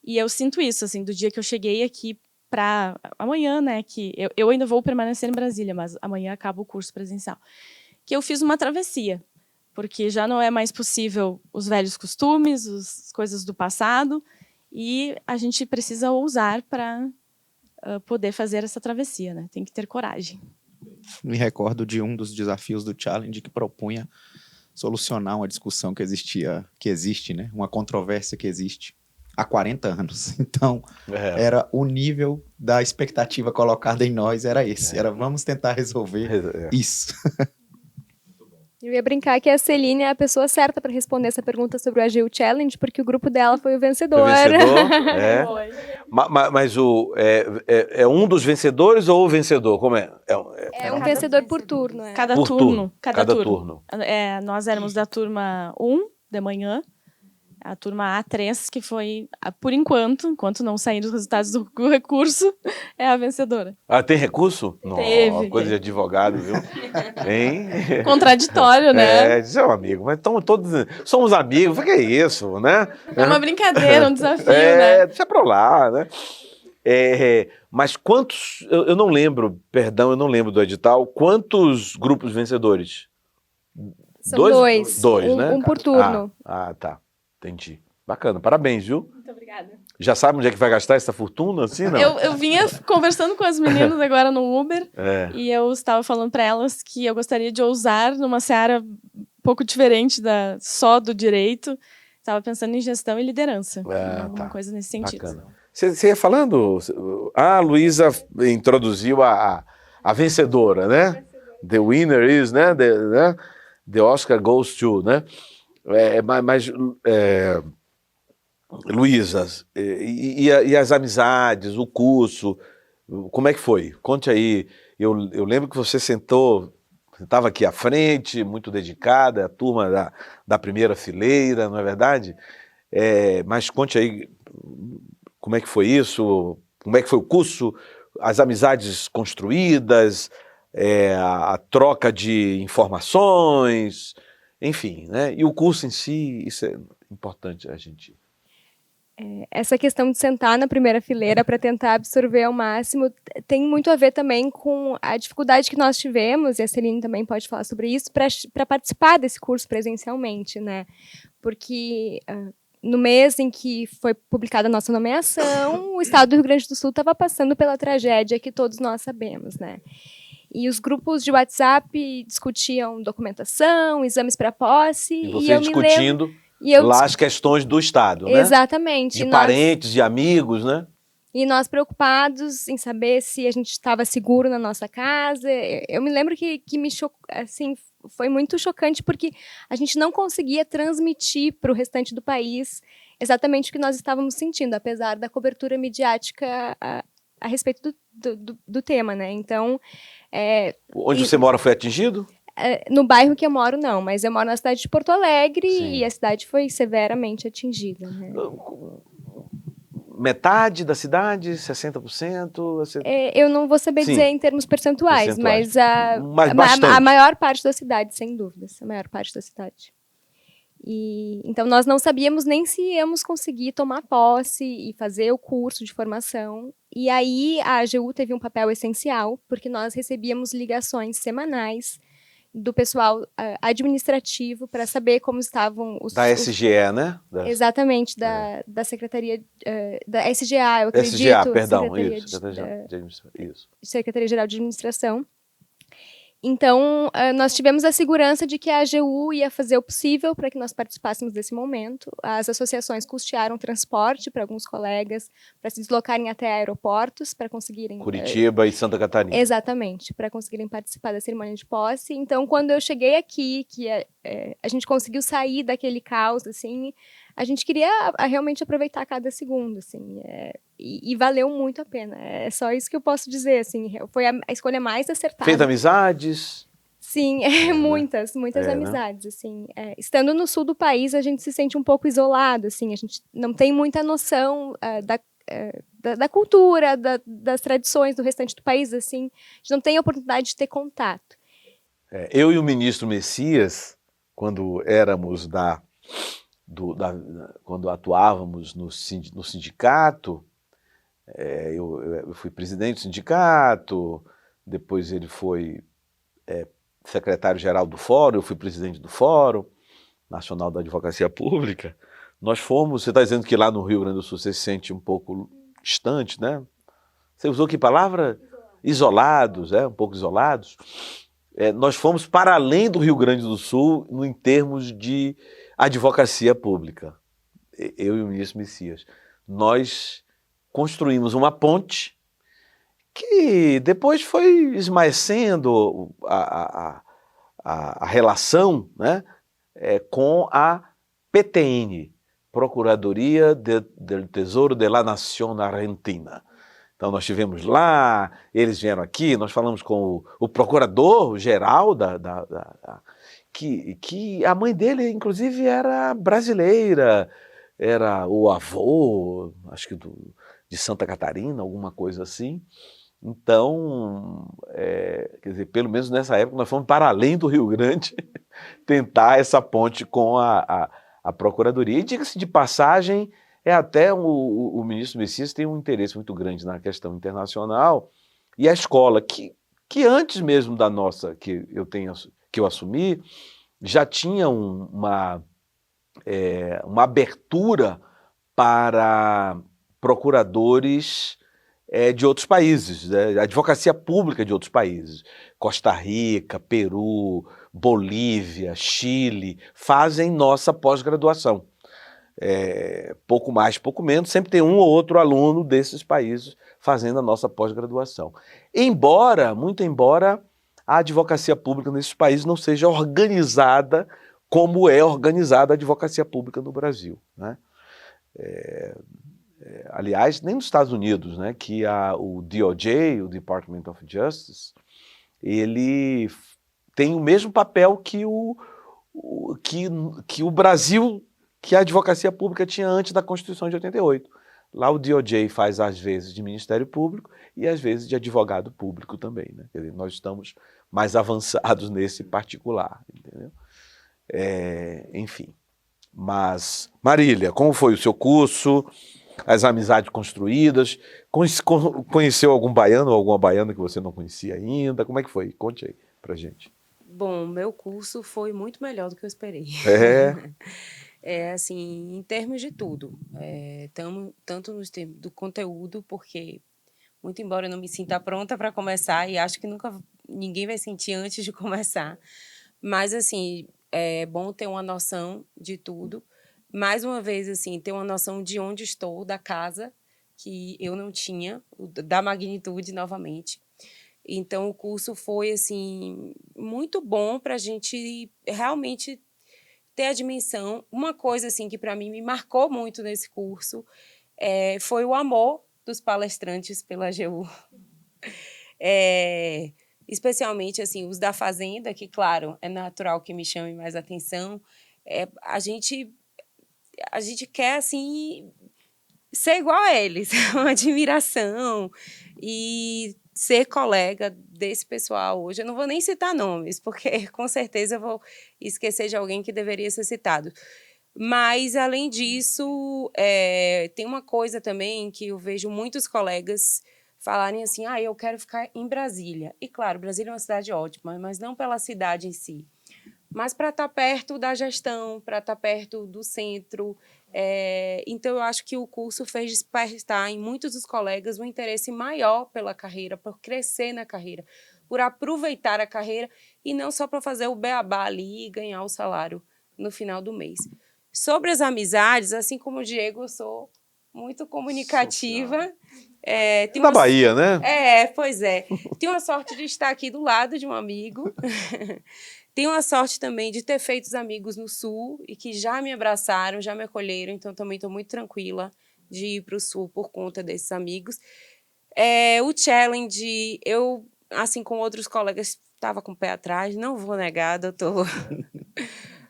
E eu sinto isso, assim, do dia que eu cheguei aqui para amanhã, né, que eu ainda vou permanecer em Brasília, mas amanhã acaba o curso presencial, que eu fiz uma travessia, porque já não é mais possível os velhos costumes, as coisas do passado, e a gente precisa ousar para poder fazer essa travessia, né? Tem que ter coragem. Me recordo de um dos desafios do Challenge que propunha solucionar uma discussão que existe, né? Uma controvérsia que existe há 40 anos. Então, era o nível da expectativa colocada em nós, era esse. Era vamos tentar resolver isso. Eu ia brincar que a Celine é a pessoa certa para responder essa pergunta sobre o AGU Challenge, porque o grupo dela foi o vencedor. Foi o vencedor? Mas é um dos vencedores ou o vencedor? Como é? É um vencedor por turno. Cada turno. Nós éramos da turma 1, de manhã, A turma A3, que foi, por enquanto não saírem os resultados do recurso, é a vencedora. Ah, tem recurso? Teve. Coisa de advogado, viu? Hein? Contraditório, né? Diz, amigo, mas estamos todos... Somos amigos, o que é isso, né? É uma brincadeira, um desafio, né? Deixa pra lá, né? Mas quantos... Eu não lembro, perdão, eu não lembro do edital. Quantos grupos vencedores? São dois. Né? Um por turno. Tá. Entendi. Bacana, parabéns, viu? Muito obrigada. Já sabe onde é que vai gastar essa fortuna, assim, não? Eu vinha conversando com as meninas agora no Uber e eu estava falando para elas que eu gostaria de ousar numa seara um pouco diferente só do direito. Estava pensando em gestão e liderança. Alguma coisa nesse sentido. Bacana. Você ia falando... A Luísa introduziu a vencedora, né? The winner is, né? The Oscar goes to, né? Luísa, e as amizades, o curso, como é que foi? Conte aí. Eu lembro que você estava aqui à frente, muito dedicada, a turma da primeira fileira, não é verdade? Mas conte aí como é que foi isso, como é que foi o curso, as amizades construídas, a troca de informações, enfim, né? E o curso em si, isso é importante a gente... Essa questão de sentar na primeira fileira para tentar absorver ao máximo tem muito a ver também com a dificuldade que nós tivemos, e a Celine também pode falar sobre isso, para participar desse curso presencialmente, né? Porque no mês em que foi publicada a nossa nomeação, o estado do Rio Grande do Sul estava passando pela tragédia que todos nós sabemos, né? E os grupos de WhatsApp discutiam documentação, exames para posse. E você discutindo lá as questões do Estado, né? Exatamente. De parentes, de amigos, né? E nós preocupados em saber se a gente estava seguro na nossa casa. Eu me lembro que me chocou, assim, foi muito chocante porque a gente não conseguia transmitir para o restante do país exatamente o que nós estávamos sentindo, apesar da cobertura midiática a respeito do tema, né? Então... Onde você mora foi atingido? No bairro que eu moro, não, mas eu moro na cidade de Porto Alegre. Sim. E a cidade foi severamente atingida, né? Metade da cidade, 60%? Eu não vou saber dizer em termos percentuais, mas a maior parte da cidade, sem dúvidas, a maior parte da cidade. Então, nós não sabíamos nem se íamos conseguir tomar posse e fazer o curso de formação. E aí, a AGU teve um papel essencial, porque nós recebíamos ligações semanais do pessoal administrativo para saber como estavam os... Da SGE, né? Exatamente, da Secretaria... da SGA, eu acredito. SGA, perdão, Secretaria-Geral de Administração. Então, nós tivemos a segurança de que a AGU ia fazer o possível para que nós participássemos desse momento. As associações custearam transporte para alguns colegas para se deslocarem até aeroportos para conseguirem... Curitiba e Santa Catarina. Exatamente, para conseguirem participar da cerimônia de posse. Então, quando eu cheguei aqui, que a gente conseguiu sair daquele caos, assim, a gente queria realmente aproveitar cada segundo, assim, e valeu muito a pena. É só isso que eu posso dizer, assim, foi a escolha mais acertada. Fez amizades? Sim, muitas amizades, né? Assim. Estando no sul do país, a gente se sente um pouco isolado, assim, a gente não tem muita noção da cultura, das tradições do restante do país, assim, a gente não tem a oportunidade de ter contato. Eu e o ministro Messias, quando éramos quando atuávamos no sindicato, eu fui presidente do sindicato, depois ele foi secretário-geral do Fórum, eu fui presidente do Fórum Nacional da Advocacia Pública. Nós fomos, você está dizendo que lá no Rio Grande do Sul você se sente um pouco distante, né? Você usou que palavra? Isolados, um pouco isolados. Nós fomos para além do Rio Grande do Sul em termos de advocacia pública. Eu e o ministro Messias. Nós construímos uma ponte que depois foi esmaecendo a relação, né, com a PTN, Procuradoria del Tesouro de la Nación Argentina. Então nós estivemos lá, eles vieram aqui, nós falamos com o procurador-geral que a mãe dele, inclusive, era brasileira, era o avô, acho que de Santa Catarina, alguma coisa assim. Então, quer dizer, pelo menos nessa época, nós fomos para além do Rio Grande tentar essa ponte com a Procuradoria. E diga-se de passagem, até o ministro Messias tem um interesse muito grande na questão internacional, e a escola, que antes mesmo da nossa, que eu assumi, já tinha uma abertura para procuradores de outros países, advocacia pública de outros países. Costa Rica, Peru, Bolívia, Chile, fazem nossa pós-graduação. Pouco mais, pouco menos, sempre tem um ou outro aluno desses países fazendo a nossa pós-graduação. Muito embora a advocacia pública nesses países não seja organizada como é organizada a advocacia pública no Brasil, né? Aliás, nem nos Estados Unidos, né, que o DOJ, o Department of Justice, ele tem o mesmo papel que o Brasil, que a advocacia pública tinha antes da Constituição de 88. Lá o DOJ faz, às vezes, de Ministério Público e, às vezes, de advogado público também, né? Quer dizer, nós estamos mais avançados nesse particular, entendeu? Enfim. Mas, Marília, como foi o seu curso? As amizades construídas? Conheceu algum baiano ou alguma baiana que você não conhecia ainda? Como é que foi? Conte aí pra gente. Bom, meu curso foi muito melhor do que eu esperei. Assim, em termos de tudo. Tanto nos termos do conteúdo, porque, muito embora eu não me sinta pronta para começar, e acho que nunca ninguém vai sentir antes de começar, mas, assim, é bom ter uma noção de tudo. Mais uma vez, assim, ter uma noção de onde estou, da casa, que eu não tinha, da magnitude, novamente. Então, o curso foi, assim, muito bom para a gente realmente ter a dimensão. Uma coisa, assim, que para mim me marcou muito nesse curso foi o amor dos palestrantes pela AGU. Especialmente, assim, os da Fazenda, que, claro, é natural que me chame mais atenção. A gente quer, assim, ser igual a eles, uma admiração, e ser colega desse pessoal hoje. Eu não vou nem citar nomes, porque com certeza eu vou esquecer de alguém que deveria ser citado. Mas, além disso, tem uma coisa também que eu vejo muitos colegas falarem assim, eu quero ficar em Brasília. E, claro, Brasília é uma cidade ótima, mas não pela cidade em si, mas para estar perto da gestão, para estar perto do centro. Então, eu acho que o curso fez despertar em muitos dos colegas um interesse maior pela carreira, por crescer na carreira, por aproveitar a carreira e não só para fazer o beabá ali e ganhar o salário no final do mês. Sobre as amizades, assim como o Diego, eu sou muito comunicativa. Na Bahia, né? Pois é. Tenho a sorte de estar aqui do lado de um amigo. Tenho a sorte também de ter feito amigos no Sul e que já me abraçaram, já me acolheram, então também estou muito tranquila de ir para o Sul por conta desses amigos. O challenge, eu, assim como outros colegas, estava com o pé atrás, não vou negar, doutor.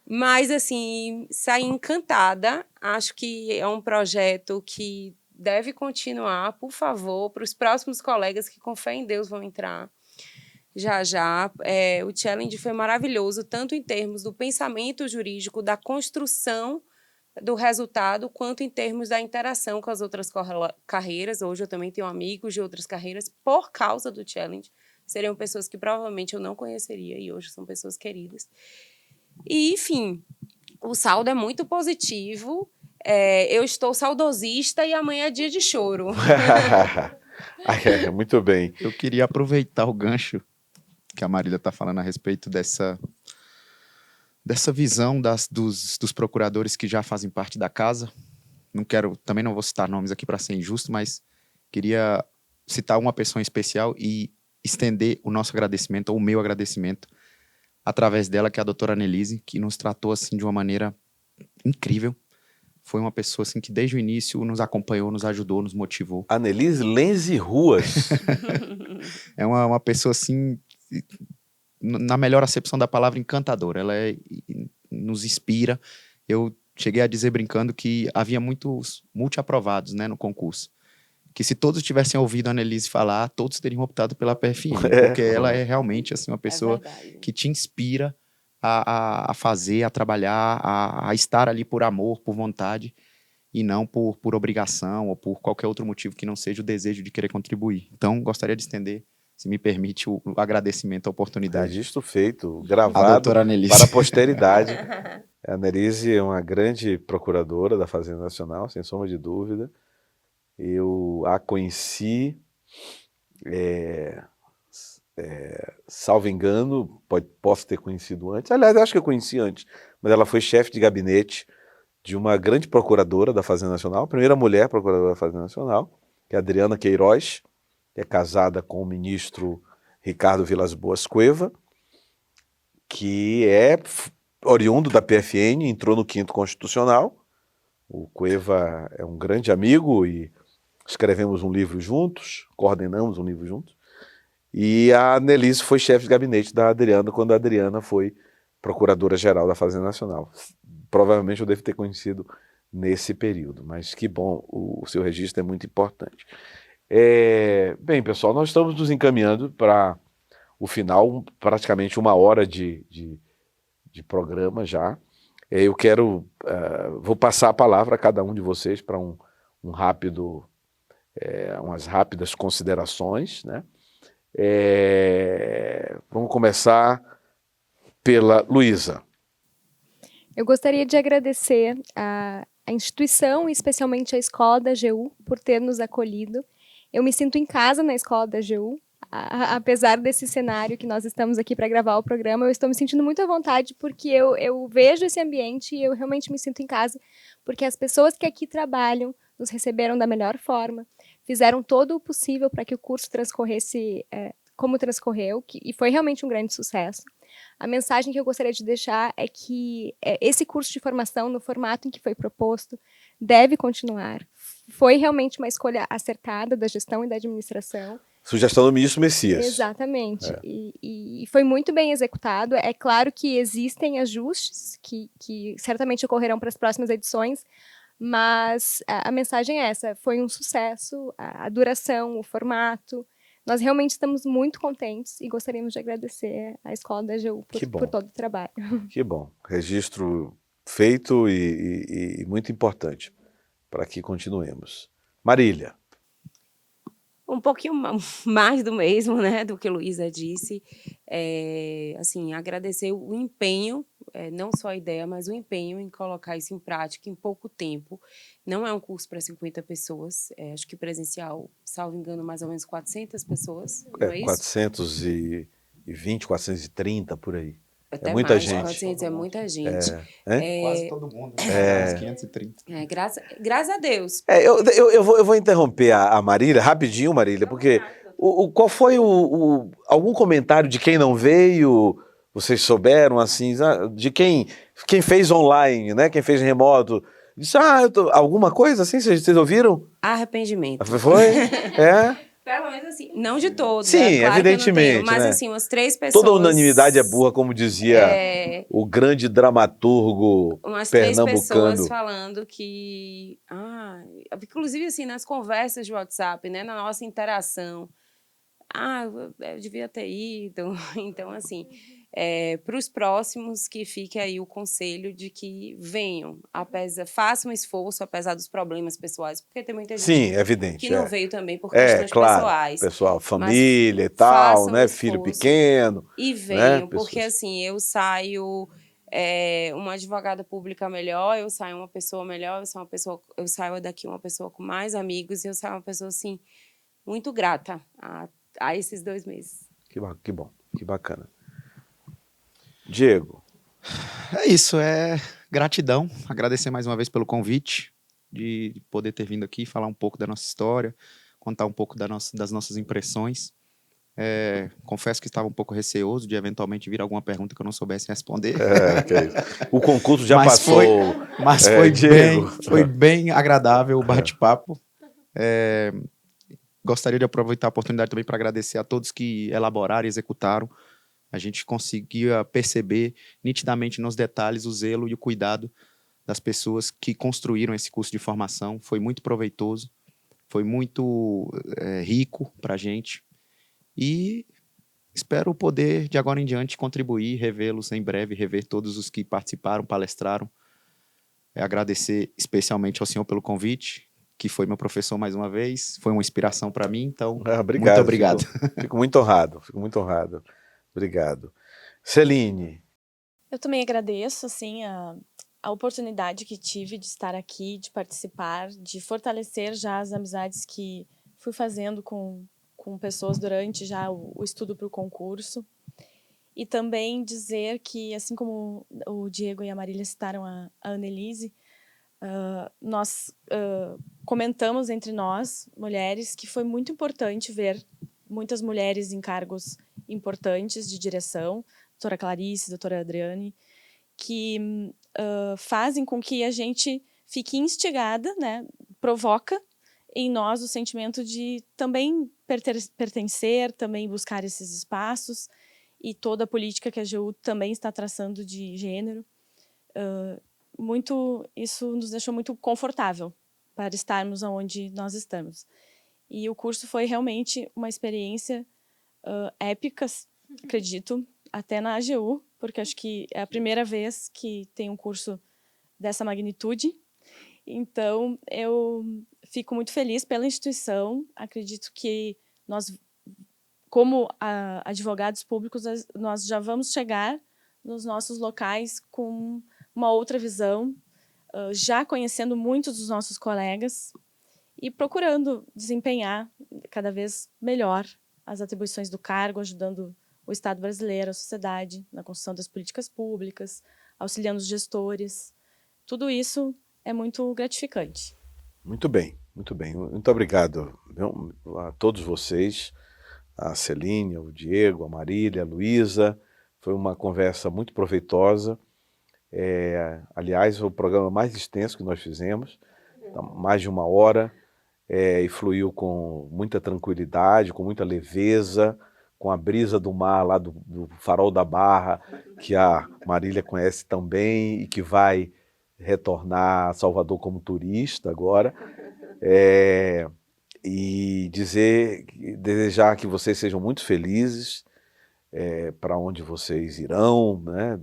Mas, assim, saí encantada. Acho que é um projeto que deve continuar, por favor, para os próximos colegas que, com fé em Deus, vão entrar. Já. O challenge foi maravilhoso, tanto em termos do pensamento jurídico, da construção do resultado, quanto em termos da interação com as outras carreiras. Hoje eu também tenho amigos de outras carreiras por causa do challenge. Seriam pessoas que provavelmente eu não conheceria e hoje são pessoas queridas. E, enfim, o saldo é muito positivo. Eu estou saudosista e amanhã é dia de choro. Muito bem. Eu queria aproveitar o gancho que a Marília está falando a respeito dessa visão dos procuradores que já fazem parte da casa. Também não vou citar nomes aqui para ser injusto, mas queria citar uma pessoa em especial e estender o nosso agradecimento, ou o meu agradecimento, através dela, que é a doutora Annelise, que nos tratou assim de uma maneira incrível. Foi uma pessoa assim, que desde o início nos acompanhou, nos ajudou, nos motivou. Annelise Lenze Ruas. É uma pessoa assim, na melhor acepção da palavra, encantadora. Ela nos inspira. Eu cheguei a dizer brincando que havia muitos multi-aprovados, né, no concurso. Que se todos tivessem ouvido a Annelise falar, todos teriam optado pela PFN, porque ela é realmente assim, uma pessoa que te inspira a fazer, a trabalhar, a estar ali por amor, por vontade, e não por obrigação ou por qualquer outro motivo que não seja o desejo de querer contribuir. Então, gostaria de estender, se me permite, o agradecimento à oportunidade. Registro feito, A gravado doutora Annelise. para a posteridade. A Annelise é uma grande procuradora da Fazenda Nacional, sem sombra de dúvida. Eu a conheci, salvo engano, posso ter conhecido antes. Aliás, acho que eu conheci antes, mas ela foi chefe de gabinete de uma grande procuradora da Fazenda Nacional, a primeira mulher procuradora da Fazenda Nacional, que é a Adriana Queiroz, que é casada com o ministro Ricardo Vilas Boas Cueva, que é oriundo da PFN, entrou no 5º Constitucional. O Cueva é um grande amigo e escrevemos um livro juntos, coordenamos um livro juntos. E a Annelise foi chefe de gabinete da Adriana quando a Adriana foi procuradora-geral da Fazenda Nacional. Provavelmente eu devo ter conhecido nesse período, mas que bom, o seu registro é muito importante. Bem, pessoal, nós estamos nos encaminhando para o final, praticamente 1 hora de programa já. Eu quero, vou passar a palavra a cada um de vocês para umas rápidas considerações, né? Vamos começar pela Luísa. Eu gostaria de agradecer a instituição, e especialmente a Escola da AGU, por ter nos acolhido. Eu me sinto em casa na Escola da AGU. Apesar desse cenário que nós estamos aqui para gravar o programa, eu estou me sentindo muito à vontade, porque eu vejo esse ambiente e eu realmente me sinto em casa, porque as pessoas que aqui trabalham nos receberam da melhor forma, fizeram todo o possível para que o curso transcorresse como transcorreu, e foi realmente um grande sucesso. A mensagem que eu gostaria de deixar é que esse curso de formação, no formato em que foi proposto, deve continuar. Foi realmente uma escolha acertada da gestão e da administração. Sugestão do ministro Messias. Exatamente. E foi muito bem executado. É claro que existem ajustes que certamente ocorrerão para as próximas edições, mas a mensagem é essa. Foi um sucesso, a duração, o formato. Nós realmente estamos muito contentes e gostaríamos de agradecer à Escola da AGU por todo o trabalho. Que bom. Registro feito e muito importante para que continuemos. Marília. Um pouquinho mais do mesmo, né, do que Luísa disse. Assim, agradecer o empenho, não só a ideia, mas o empenho em colocar isso em prática em pouco tempo. Não é um curso para 50 pessoas, acho que presencial, salvo engano, mais ou menos 400 pessoas, não é isso? 420, 430, por aí. Até muita mais, gente. 400 é muita gente. Quase todo mundo, né? 530. Graças a Deus. Eu vou interromper a Marília, rapidinho, Marília, porque qual foi algum comentário de quem não veio, vocês souberam, assim, de quem fez online, né? Quem fez remoto, disse, alguma coisa assim, vocês ouviram? Arrependimento. Foi? Pelo menos assim, não de todos. Sim, claro evidentemente. Mas né? assim, umas 3 pessoas. Toda unanimidade é burra, como dizia o grande dramaturgo umas 3 pernambucano. pessoas falando que. Inclusive, assim, nas conversas de WhatsApp, né, na nossa interação. Eu devia ter ido. Então, assim, para os próximos, que fique aí o conselho de que venham, façam um esforço, apesar dos problemas pessoais, porque tem muita gente Sim, evidente, que não veio também por questões pessoais. Pessoal, família e tal, né? Filho pequeno. E venham, né? porque assim, eu saio uma advogada pública melhor, eu saio uma pessoa melhor, eu saio daqui uma pessoa com mais amigos, e eu saio uma pessoa, assim, muito grata a esses 2 meses. Que bom, que bacana. Diego. É isso, gratidão, agradecer mais uma vez pelo convite, de poder ter vindo aqui, falar um pouco da nossa história, contar um pouco das nossas impressões. Confesso que estava um pouco receoso de eventualmente vir alguma pergunta que eu não soubesse responder. O concurso já passou. Mas foi bem agradável o bate-papo. Gostaria de aproveitar a oportunidade também para agradecer a todos que elaboraram e executaram. A gente conseguia perceber nitidamente nos detalhes o zelo e o cuidado das pessoas que construíram esse curso de formação. Foi muito proveitoso, foi muito rico para a gente. E espero poder, de agora em diante, contribuir, revê-los em breve, rever todos os que participaram, palestraram. Agradecer especialmente ao senhor pelo convite, que foi meu professor mais uma vez, foi uma inspiração para mim, então, Obrigado, muito obrigado. Fico muito honrado, fico muito honrado. Obrigado. Celine. Eu também agradeço, assim, a oportunidade que tive de estar aqui, de participar, de fortalecer já as amizades que fui fazendo com pessoas durante já o estudo para o concurso. E também dizer que, assim como o Diego e a Marília citaram a Annelise, nós comentamos entre nós, mulheres, que foi muito importante ver muitas mulheres em cargos importantes de direção, doutora Clarice, doutora Adriane, que fazem com que a gente fique instigada, né, provoca em nós o sentimento de também pertencer, também buscar esses espaços, e toda a política que a AGU também está traçando de gênero. Isso nos deixou muito confortável para estarmos onde nós estamos. E o curso foi realmente uma experiência épica, acredito, até na AGU, porque acho que é a primeira vez que tem um curso dessa magnitude. Então, eu fico muito feliz pela instituição. Acredito que nós, como advogados públicos, nós já vamos chegar nos nossos locais com uma outra visão, já conhecendo muitos dos nossos colegas e procurando desempenhar cada vez melhor as atribuições do cargo, ajudando o Estado brasileiro, a sociedade, na construção das políticas públicas, auxiliando os gestores. Tudo isso é muito gratificante. Muito bem, muito bem. Muito obrigado a todos vocês, a Celine, o Diego, a Marília, a Luísa. Foi uma conversa muito proveitosa. Aliás, foi o programa mais extenso que nós fizemos, mais de 1 hora, e fluiu com muita tranquilidade, com muita leveza, com a brisa do mar lá do Farol da Barra, que a Marília conhece tão bem e que vai retornar a Salvador como turista agora. E desejar que vocês sejam muito felizes para onde vocês irão, né?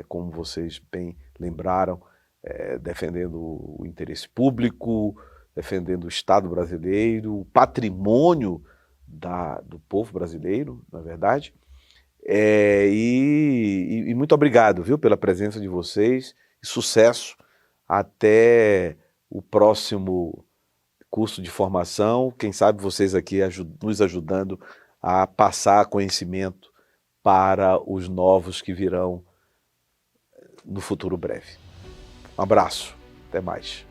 Como vocês bem lembraram, defendendo o interesse público, defendendo o Estado brasileiro, o patrimônio do povo brasileiro, na verdade. E muito obrigado, viu, pela presença de vocês e sucesso até o próximo curso de formação. Quem sabe vocês aqui nos ajudando a passar conhecimento para os novos que virão no futuro breve. Um abraço, até mais.